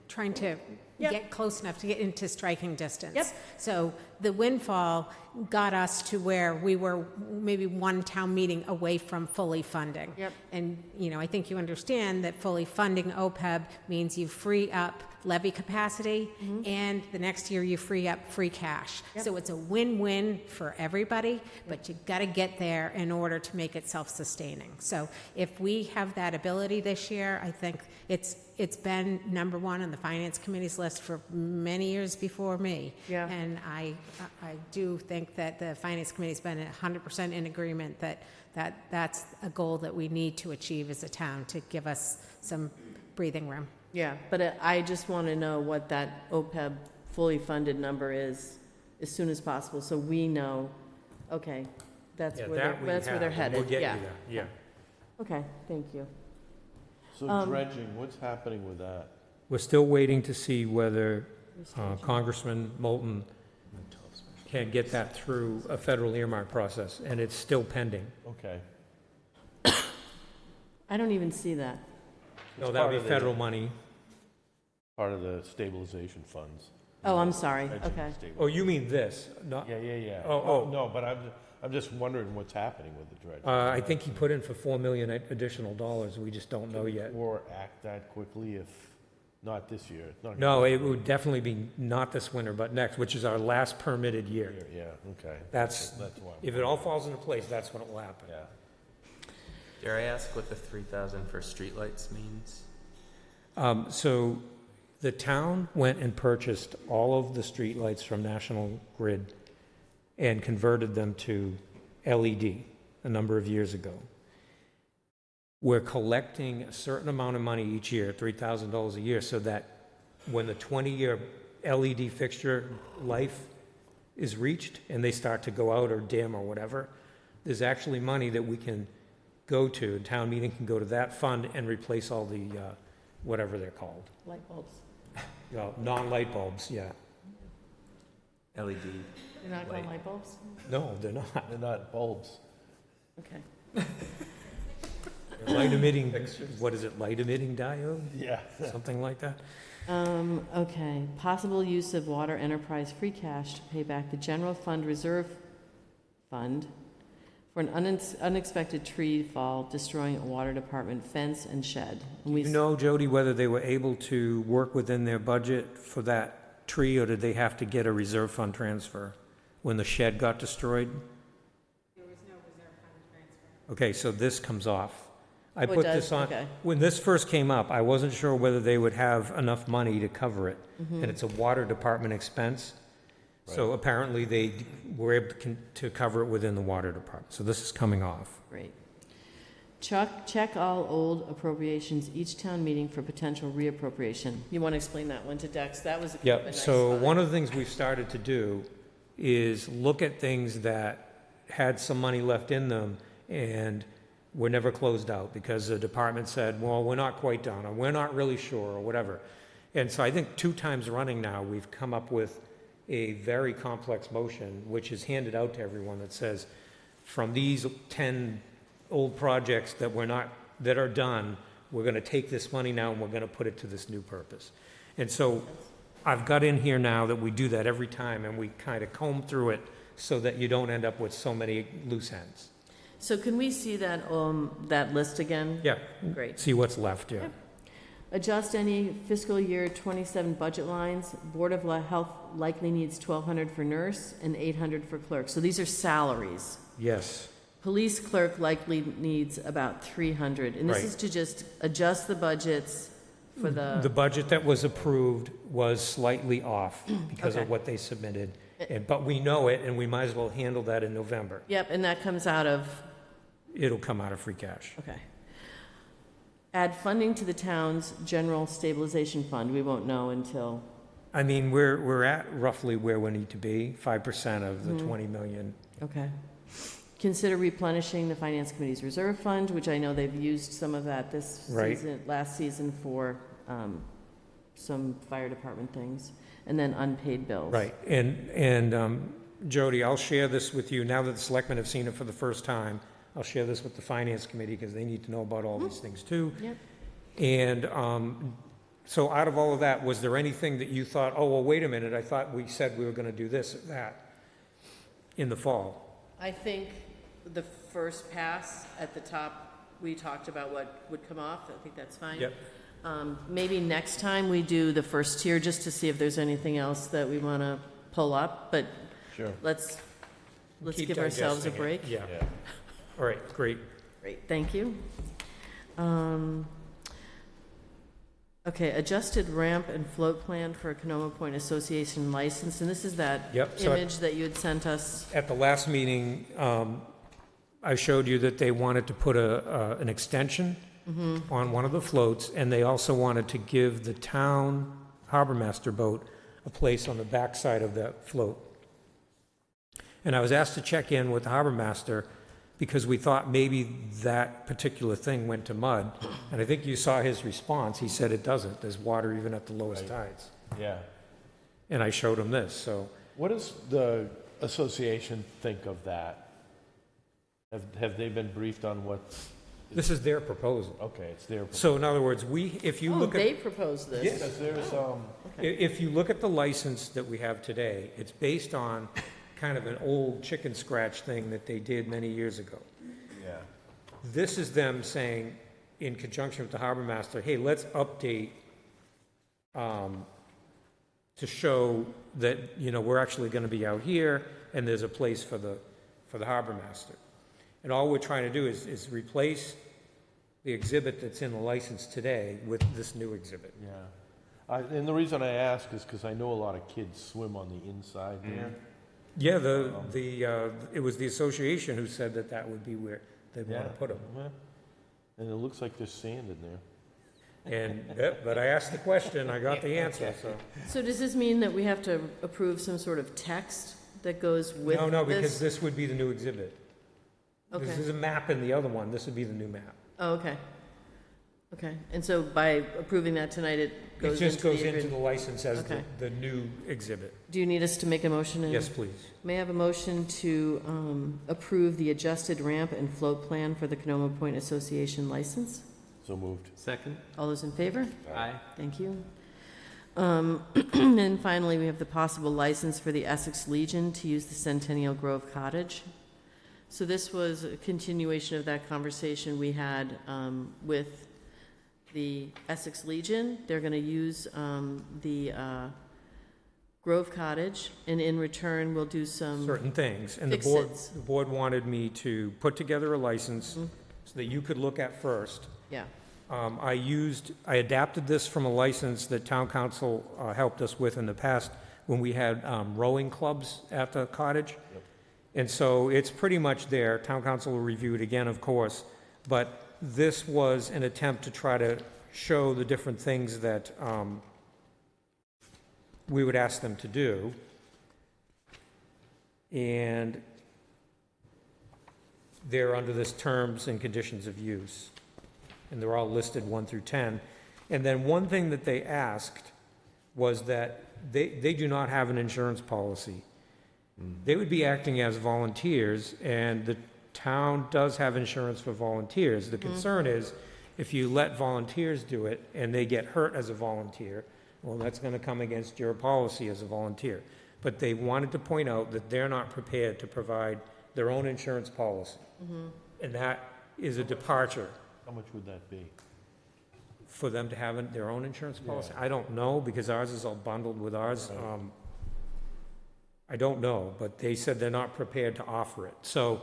trying to Yep. get close enough to get into striking distance. Yep. So the windfall got us to where we were maybe one town meeting away from fully funding. Yep. And, I think you understand that fully funding OPEB means you free up levy capacity, and the next year you free up free cash. Yep. So it's a win-win for everybody, but you got to get there in order to make it self-sustaining. So if we have that ability this year, I think it's been number one on the Finance Committee's list for many years before me. Yeah. And I do think that the Finance Committee's been 100% in agreement that that's a goal that we need to achieve as a town to give us some breathing room. Yeah, but I just want to know what that OPEB fully funded number is as soon as possible, so we know, okay, that's Yeah, where that we they're have, and headed. We'll get Yeah. you there, yeah. Okay, thank you. so dredging, what's happening with that? We're still waiting to see whether Congressman Moulton can get that through a federal earmark process, and it's still pending. Okay. I don't even see that. No, It's that would part be of the- federal money. Part of the stabilization funds. Oh, I'm sorry, Dredging okay. stabilization. Oh, you mean this, not, Yeah. Oh. No, but I'm just wondering what's happening with the dredging. I think he put in for $4 million additional dollars, we just don't know yet. Or act that quickly if, not this year. It's not No, gonna it would definitely be not this winter, but next, which is our last permitted be year. here. Yeah, okay. That's, That's why. if it all falls into place, that's when it will happen. Yeah. Dare I ask what the 3,000 for streetlights means? So the town went and purchased all of the streetlights from National Grid and converted them to LED a number of years ago. We're collecting a certain amount of money each year, $3,000 a year, so that when the 20-year LED fixture life is reached and they start to go out or dim or whatever, there's actually money that we can go to, town meeting can go to that fund and replace all the, whatever they're called. Light bulbs. Non-light bulbs, yeah. LED. You're not going Light. light bulbs? No, they're not. They're not bulbs. Okay. light emitting, what is it, light emitting diode, Yeah. something like that? Okay, possible use of water enterprise free cash to pay back the general fund reserve fund for an unexpected tree fall destroying a water department fence and shed. And Do you know, Jody, whether they were able to work within their budget for that tree, or did they have to get a reserve fund transfer when the shed got destroyed? There was no reserve fund transfer. Okay, so this comes off. I it put does? this on, Okay. when this first came up, I wasn't sure whether they would have enough money to cover it. And it's a water department expense. So apparently they were able to cover it within the water department. So this is coming off. Great. Check all old appropriations each town meeting for potential reappropriation. You want to explain that one to Dex? That was a kind of a Yep, nice so find. one of the things we've started to do is look at things that had some money left in them and were never closed out because the department said, well, we're not quite done, or we're not really sure, or whatever. And so I think 2 times running now, we've come up with a very complex motion, which is handed out to everyone that says, from these 10 old projects that that are done, we're gonna take this money now and we're gonna put it to this new purpose. And so I've got in here now that we do that every time, and we kind of comb through it so that you don't end up with so many loose ends. So can we see that list again? Yeah. Great. See what's left, yeah. Adjust any fiscal year 27 budget lines. Board of Health likely needs 1,200 for nurse and 800 for clerk. So these are salaries. Yes, Police clerk likely needs about 300. And this Right. is to just adjust the budgets for the budget that was approved was slightly off because Okay. of what they submitted. But we know it, and we might as well handle that in November. Yep, and that comes out of, It'll come out of free cash. okay. Add funding to the town's general stabilization fund. We won't know until, I mean, we're at roughly where we need to be, 5% of the 20 million. okay. Consider replenishing the finance committee's reserve fund, which I know they've used some of that this Right. season, last season for some fire department things, and then unpaid bills. Right, and Jody, I'll share this with you, now that the selectmen have seen it for the first time, I'll share this with the finance committee, because they need to know about all these things too. Yep. And so out of all of that, was there anything that you thought, oh, well, wait a minute, I thought we said we were gonna do this or that in the fall? I think the first pass at the top, we talked about what would come off. I think that's fine. Yep. Maybe next time we do the first tier, just to see if there's anything else that we want to pull up, but Sure. let's Keep give ourselves a digesting it. break. Yeah, Yeah. all right, great. Great, thank you. Okay, adjusted ramp and float plan for Canoma Point Association license, and this is that Yep, so- image that you had sent us. At the last meeting, I showed you that they wanted to put an extension on one of the floats, and they also wanted to give the town harbor master boat a place on the backside of that float. And I was asked to check in with the harbor master because we thought maybe that particular thing went to mud. And I think you saw his response. He said it doesn't. There's water even at the lowest tides. Yeah. And I showed him this, so. What does the association think of that? Have they been briefed on what, This is their proposal. okay, it's their, So in other words, if you Oh, look at. they proposed this. because there's, If you look at the license that we have today, it's based on kind of an old chicken scratch thing that they did many years ago. yeah, This is them saying, in conjunction with the harbor master, hey, let's update to show that, we're actually going to be out here, and there's a place for the harbor master. And all we're trying to do is replace the exhibit that's in the license today with this new exhibit. yeah. And the reason I ask is because I know a lot of kids swim on the inside there. Yeah, it was the association who said that would be where they'd want to put them. Yeah. And it looks like there's sand in there. But I asked the question, I got the answer, so. So does this mean that we have to approve some sort of text that goes with this? No, because this would be the new exhibit. Okay. This is a map in the other one, this would be the new map. Oh, okay. Okay, and so by approving that tonight, it It goes just into the goes into agreement? the license as Okay. the new exhibit. Do you need us to make a motion? Yes, please. May I have a motion to approve the adjusted ramp and float plan for the Canoma Point Association license? So moved. Second? All those in favor? Aye. Thank you. And finally, we have the possible license for the Essex Legion to use the Centennial Grove Cottage. So this was a continuation of that conversation we had with the Essex Legion. They're going to use the Grove Cottage, and in return, we'll do some, Certain things. And the Fix-its. board wanted me to put together a license so that you could look at first. yeah, I adapted this from a license that town council helped us with in the past when we had rowing clubs at the cottage. And so it's pretty much there. Town council will review it again, of course. But this was an attempt to try to show the different things that we would ask them to do. And they're under this terms and conditions of use. And they're all listed 1 through 10. And then one thing that they asked was that they do not have an insurance policy. They would be acting as volunteers, and the town does have insurance for volunteers. The concern is, if you let volunteers do it and they get hurt as a volunteer, well, that's going to come against your policy as a volunteer. But they wanted to point out that they're not prepared to provide their own insurance policy. And that is a departure How much would that be? for them to have their own insurance policy. I don't know, because ours is all bundled with ours. I don't know, but they said they're not prepared to offer it. So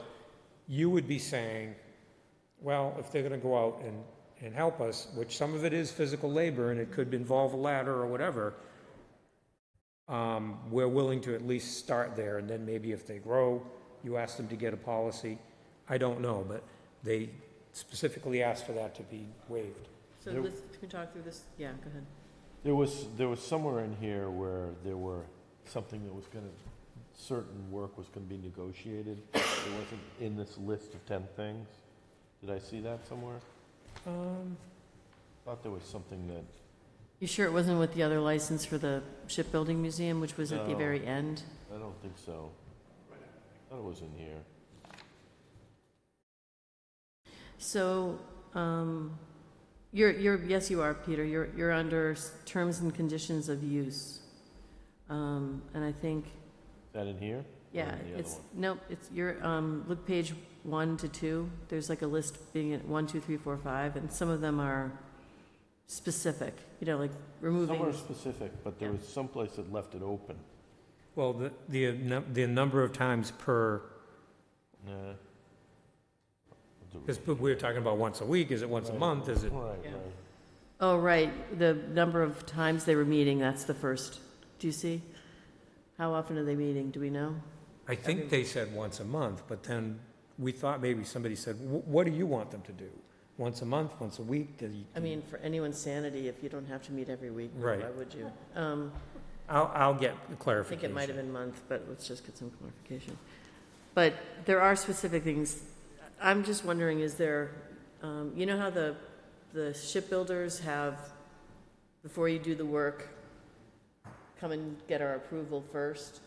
you would be saying, well, if they're going to go out and help us, which some of it is physical labor, and it could involve a ladder or whatever, we're willing to at least start there, and then maybe if they grow, you ask them to get a policy. I don't know, but they specifically asked for that to be waived. so There- let's, can we talk through this? Yeah, go ahead. There was somewhere in here where there were something that was gonna, certain work was gonna be negotiated. It wasn't in this list of 10 things. Did I see that somewhere? Thought there was something that, You sure it wasn't with the other license for the shipbuilding museum, which was at the No. very end? I don't think so. Thought it was in here. So, yes, you are, Peter. You're under terms and conditions of use. And I think, Is that in here? Or yeah, in the other it's, one? nope, it's your, look page 1 to 2. There's like a list being at 1, 2, 3, 4, 5, and some of them are specific, like removing. Somewhere specific, but there Yeah. was someplace that left it open. Well, the number of times per, Nah. because we were talking about once a week, is it once a month, is it? Right, Yeah. right. Oh, right, the number of times they were meeting, that's the first. Do you see? How often are they meeting? Do we know? I think they said once a month, but then we thought maybe somebody said, what do you want them to do? Once a month, once a week? I mean, for anyone's sanity, if you don't have to meet every week, Right. why would you? I'll get I think clarification. it might have been month, but let's just get some clarification. But there are specific things. I'm just wondering, is there, you know how the shipbuilders have, before you do the work, come and get our approval first?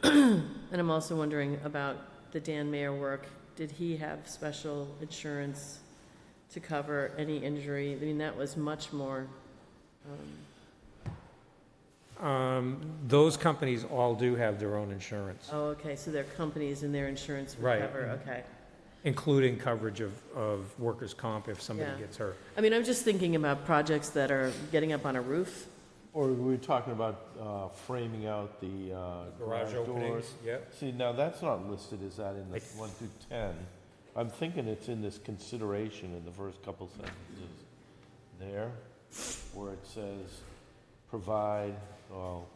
And I'm also wondering about the Dan Mayer work. Did he have special insurance to cover any injury? I mean, that was much more, Those companies all do have their own insurance, oh, okay, so their companies and their insurance would Right. cover, okay. including coverage of workers' comp if somebody Yeah. gets hurt. I mean, I'm just thinking about projects that are getting up on a roof. Or we were talking about framing out the garage doors. Yep. See, now that's not listed, is that in the I th- 1 through 10? I'm thinking it's in this consideration in the first couple sentences there, where it says, provide, well,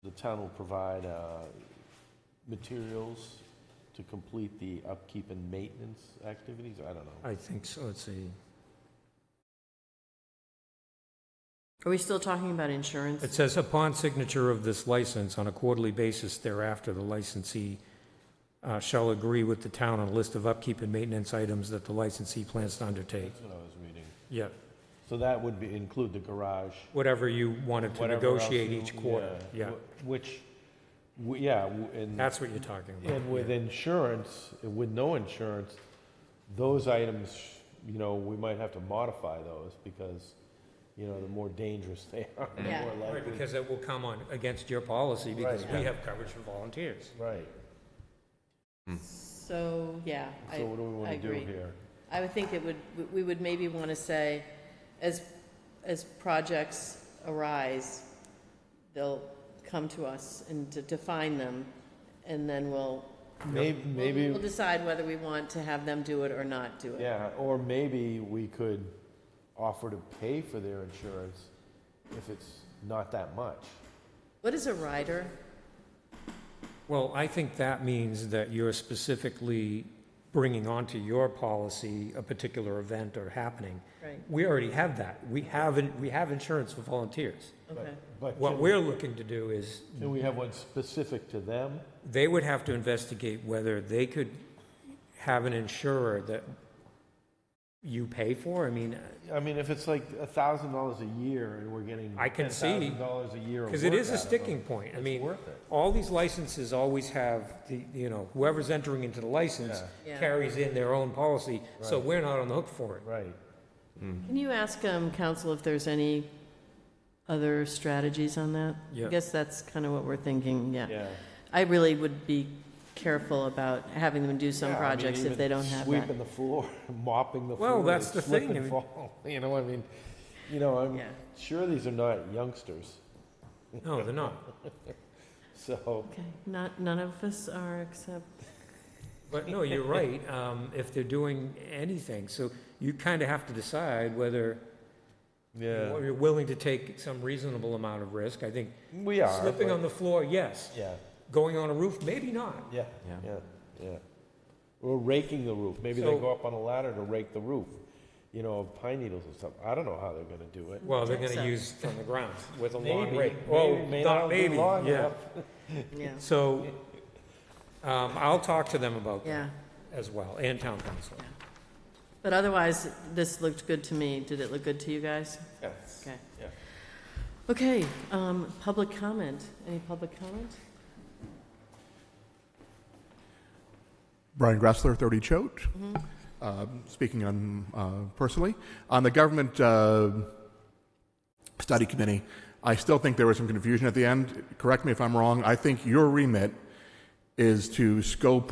the town will provide materials to complete the upkeep and maintenance activities? I don't know. I think so, let's see. Are we still talking about insurance? It says upon signature of this license on a quarterly basis thereafter, the licensee shall agree with the town on a list of upkeep and maintenance items that the licensee plans to undertake. That's what I was reading. Yeah, So that would be, include the garage. whatever you wanted to whatever else negotiate you- each quarter, yeah. Which, and. That's what you're talking about. And with yeah. insurance, with no insurance, those items, you know, we might have to modify those because, you know, the more dangerous they are, the Yeah. more Right, likely. because it will come on against your policy because Right. we have coverage for volunteers. Right. So, yeah, So what do we I want to do agree. here? I would think we would maybe want to say, as projects arise, they'll come to us and to define them, and then we'll Maybe, decide whether we want to have them do it or not do it. yeah, or maybe we could offer to pay for their insurance if it's not that much. What is a rider? Well, I think that means that you're specifically bringing onto your policy a particular event or happening. Right, We already have that. We have insurance for volunteers. okay. But What we're looking to do is, can we have one specific to them? they would have to investigate whether they could have an insurer that you pay for. I mean, I mean, if it's like $1,000 a year and we're getting I can see, $10,000 a year of because it work is a out of them, sticking point. I it's mean, worth it. all these licenses always have the, you know, whoever's entering into the license Yeah. Yeah. carries in their own policy, so Right. we're not on the hook for it. Right. Can you ask council if there's any other strategies on that? Yeah. I guess that's kind of what we're thinking, yeah. Yeah. I really would be careful about having them do some Yeah, I mean, projects if even they don't have that. Sweeping the floor, mopping the floor. Well, that's the slip thing, and I mean- fall. You know, I mean, I'm Yeah. sure these are not youngsters, No, they're not. so, Okay, none of us are except, But no, you're right, if they're doing anything. So you kind of have to decide whether yeah, you're willing to take some reasonable amount of risk. I think we are. slipping but- on the floor, yes. Yeah, Going on a roof, maybe not. yeah, Yeah. yeah. Or raking the roof. Maybe they So- go up on a ladder to rake the roof, you know, of pine needles or something. I don't know how they're gonna do it. Well, they're Think going so. to use from the ground with a long Maybe, rake. maybe, Well, may not not be maybe, long yeah. enough. yeah, So, I'll talk to them about that yeah. as well, and town council. But otherwise, this looked good to me. Did it look good to you guys? Yes. Okay. Yeah. Okay, public comment. Any public comment? Brian Gressler, 30 Choate. Speaking on personally, on the government study committee, I still think there was some confusion at the end. Correct me if I'm wrong. I think your remit is to scope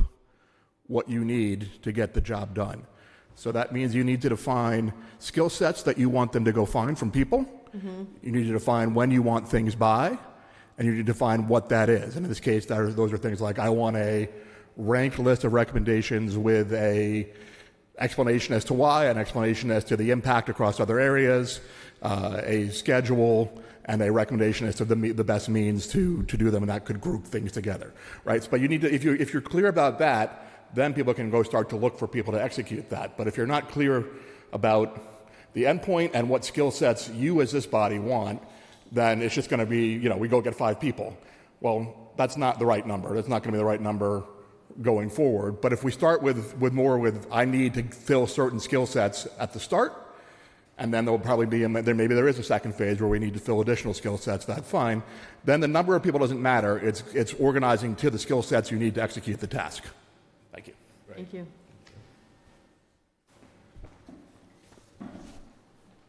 what you need to get the job done. So that means you need to define skill sets that you want them to go find from people. You need to define when you want things by, and you need to define what that is. And in this case, those are things like I want a ranked list of recommendations with a explanation as to why, an explanation as to the impact across other areas, a schedule, and a recommendation as to the best means to do them, and that could group things together, right? But you need to, if you're clear about that, then people can go start to look for people to execute that. But if you're not clear about the endpoint and what skill sets you as this body want, then it's just going to be, we go get 5 people. Well, that's not the right number. That's not going to be the right number going forward. But if we start with I need to fill certain skill sets at the start, and then there'll probably be, maybe there is a second phase where we need to fill additional skill sets, that's fine. Then the number of people doesn't matter. It's organizing to the skill sets you need to execute the task. Thank you. Thank you.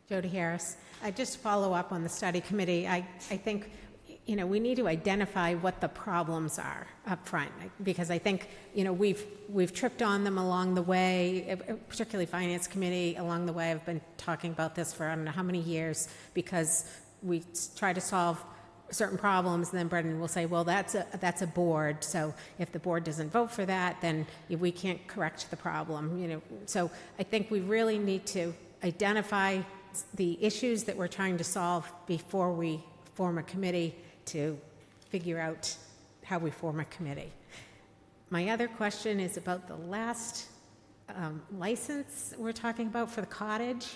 Jody Harris. Just to follow up on the study committee, I think, we need to identify what the problems are up front, because I think, we've tripped on them along the way, particularly Finance Committee along the way. I've been talking about this for I don't know how many years, because we try to solve certain problems, and then Brendan will say, well, that's a board, so if the board doesn't vote for that, then we can't correct the problem, So I think we really need to identify the issues that we're trying to solve before we form a committee to figure out how we form a committee. My other question is about the last license we're talking about for the cottage.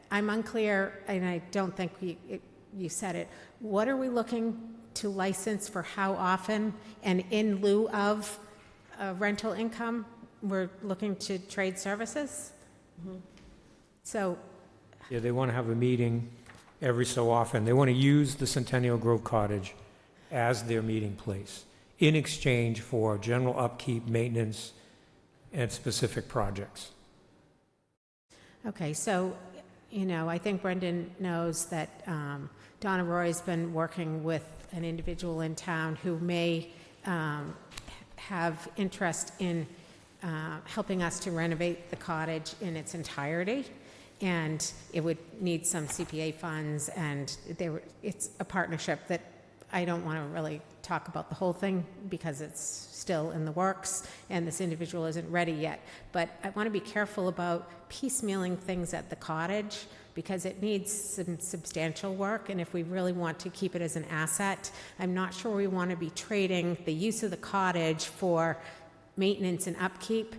I'm unclear, and I don't think you said it. What are we looking to license for how often, and in lieu of rental income, we're looking to trade services. So, Yeah, they want to have a meeting every so often. They want to use the Centennial Grove Cottage as their meeting place in exchange for general upkeep, maintenance, and specific projects. okay, so, I think Brendan knows that Donna Roy's been working with an individual in town who may have interest in helping us to renovate the cottage in its entirety. And it would need some CPA funds, and it's a partnership that I don't want to really talk about the whole thing because it's still in the works and this individual isn't ready yet. But I want to be careful about piecemealing things at the cottage because it needs some substantial work, and if we really want to keep it as an asset, I'm not sure we want to be trading the use of the cottage for maintenance and upkeep.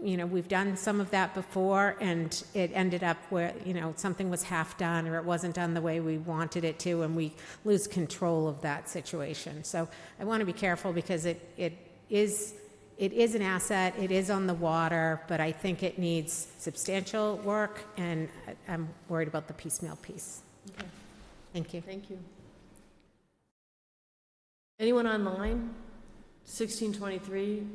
We've done some of that before, and it ended up where, something was half done or it wasn't done the way we wanted it to, and we lose control of that situation. So I want to be careful because it is an asset, it is on the water, but I think it needs substantial work, and I'm worried about the piecemeal piece. Okay, Thank you. thank you. Anyone online? 1623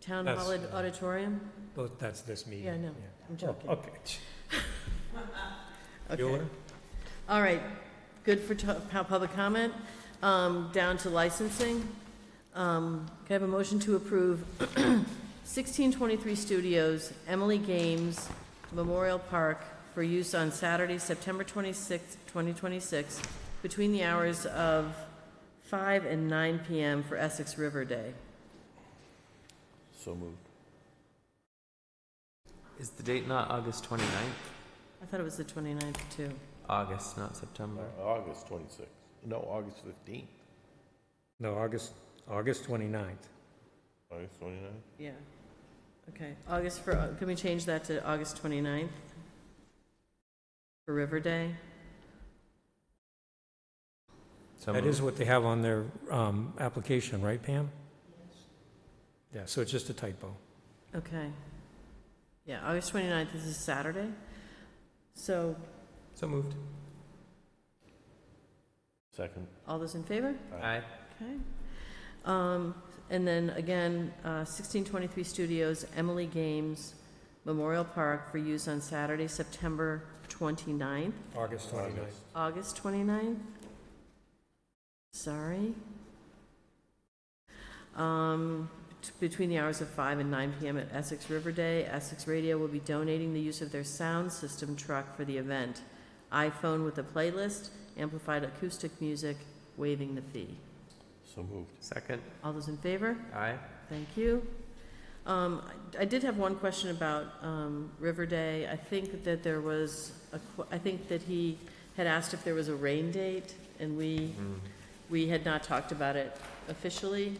Town That's- Hall Auditorium? But that's this meeting. Yeah, I know. I'm joking. Oh, okay. Okay. Bueller? All right, good for public comment. Down to licensing. Can I have a motion to approve 1623 Studios, Emily Games, Memorial Park for use on Saturday, September 26, 2026, between the hours of 5 and 9 p.m. for Essex River Day? So moved. Is the date not August 29th? I thought it was the 29th, too. August, not September. August 26th. No, August 15th. No, August 29th. August 29th? Yeah. Okay, can we change that to August 29th? For River Day? So That moved. is what they have on their application, right, Pam? Yeah, so it's just a typo. Okay. Yeah, August 29th is a Saturday. So, So moved. Second. all those in favor? Aye. Okay. And then again, 1623 Studios, Emily Games, Memorial Park for use on Saturday, September 29th. August 29th. August 29th? Sorry. Between the hours of 5 and 9 p.m. at Essex River Day, Essex Radio will be donating the use of their sound system truck for the event. iPhone with a playlist, amplified acoustic music, waiving the fee. So moved. Second. All those in favor? Aye. Thank you. I did have one question about River Day. I think that there was I think that he had asked if there was a rain date, and we had not talked about it officially.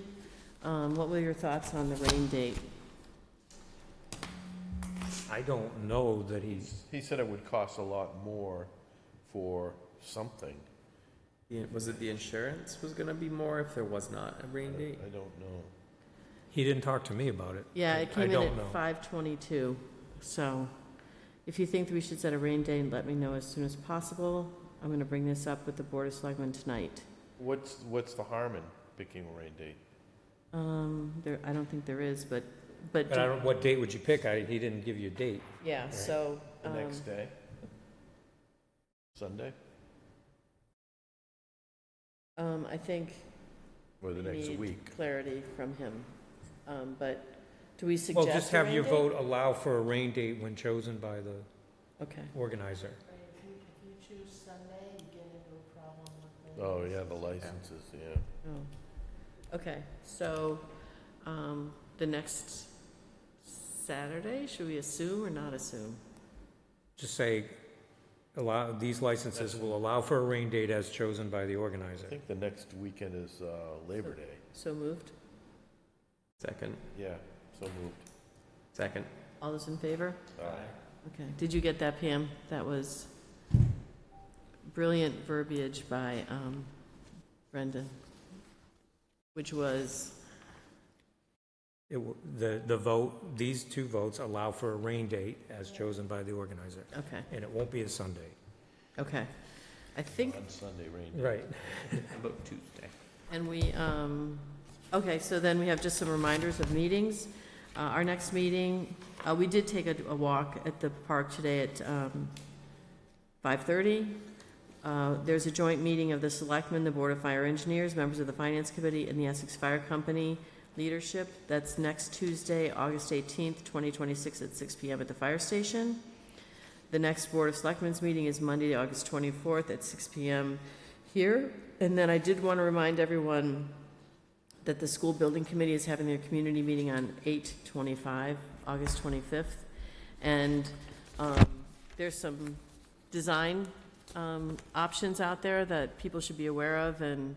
What were your thoughts on the rain date? I don't know that he's, He said it would cost a lot more for something. Was it the insurance was gonna be more if there was not a rain date? I don't know. he didn't talk to me about it. Yeah, it I came in don't at know. 5:22. So if you think that we should set a rain date, let me know as soon as possible. I'm going to bring this up with the Board of Selectmen tonight. What's the harm in picking a rain date? I don't think there is, but But I don't, what date would you pick? He didn't give you a date. yeah, so. The next day? Sunday? I think Or the we next need week? clarity from him. But do we Well, suggest just a have rain your date? vote allow for a rain date when chosen by the Okay. organizer. Oh, yeah, the licenses, yeah. Oh. Okay, so the next Saturday, should we assume or not assume? Just say, these licenses will allow for a rain date as chosen by the I organizer. think the next weekend is Labor Day. So moved? Second. Yeah, so moved. Second. All those in favor? Aye. Okay, did you get that, Pam? That was brilliant verbiage by Brendan, which was The vote, these two votes allow for a rain date as chosen by the organizer, Okay, and it won't be a Sunday. okay. I think, On Sunday, rain. Right. About Tuesday. and we, okay, so then we have just some reminders of meetings. Our next meeting, we did take a walk at the park today at 5:30. There's a joint meeting of the Selectmen, the Board of Fire Engineers, members of the Finance Committee, and the Essex Fire Company leadership. That's next Tuesday, August 18th, 2026 at 6 PM at the fire station. The next Board of Selectmen's meeting is Monday, August 24th at 6 PM here. And then I did want to remind everyone that the School Building Committee is having their community meeting on 8/25, August 25th. And there's some design options out there that people should be aware of, and,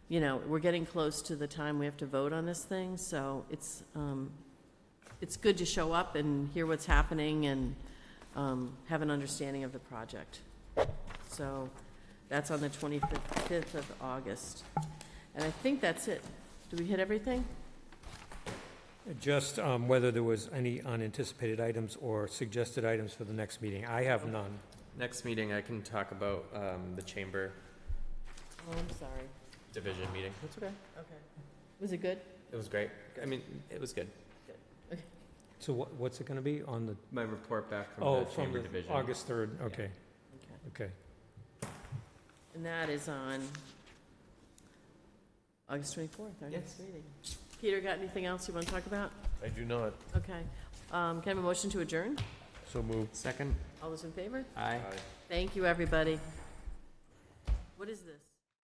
you know, we're getting close to the time we have to vote on this thing, so it's good to show up and hear what's happening and have an understanding of the project. So that's on the 25th of August. And I think that's it. Did we hit everything? Just whether there was any unanticipated items or suggested items for the next meeting. I have none. Next meeting, I can talk about the chamber Oh, I'm sorry. division meeting. That's okay. Okay. Was it good? It was great. I mean, it was good. So what's it going to be on the, My report back from oh, the from chamber the division. August 3rd? Okay, Okay. okay. And that is on August 24th, our next Yes. meeting. Peter, got anything else you want to talk about? I do not. Okay. Can I have a motion to adjourn? So moved. Second? All those in favor? Aye. Thank you, everybody. What is this?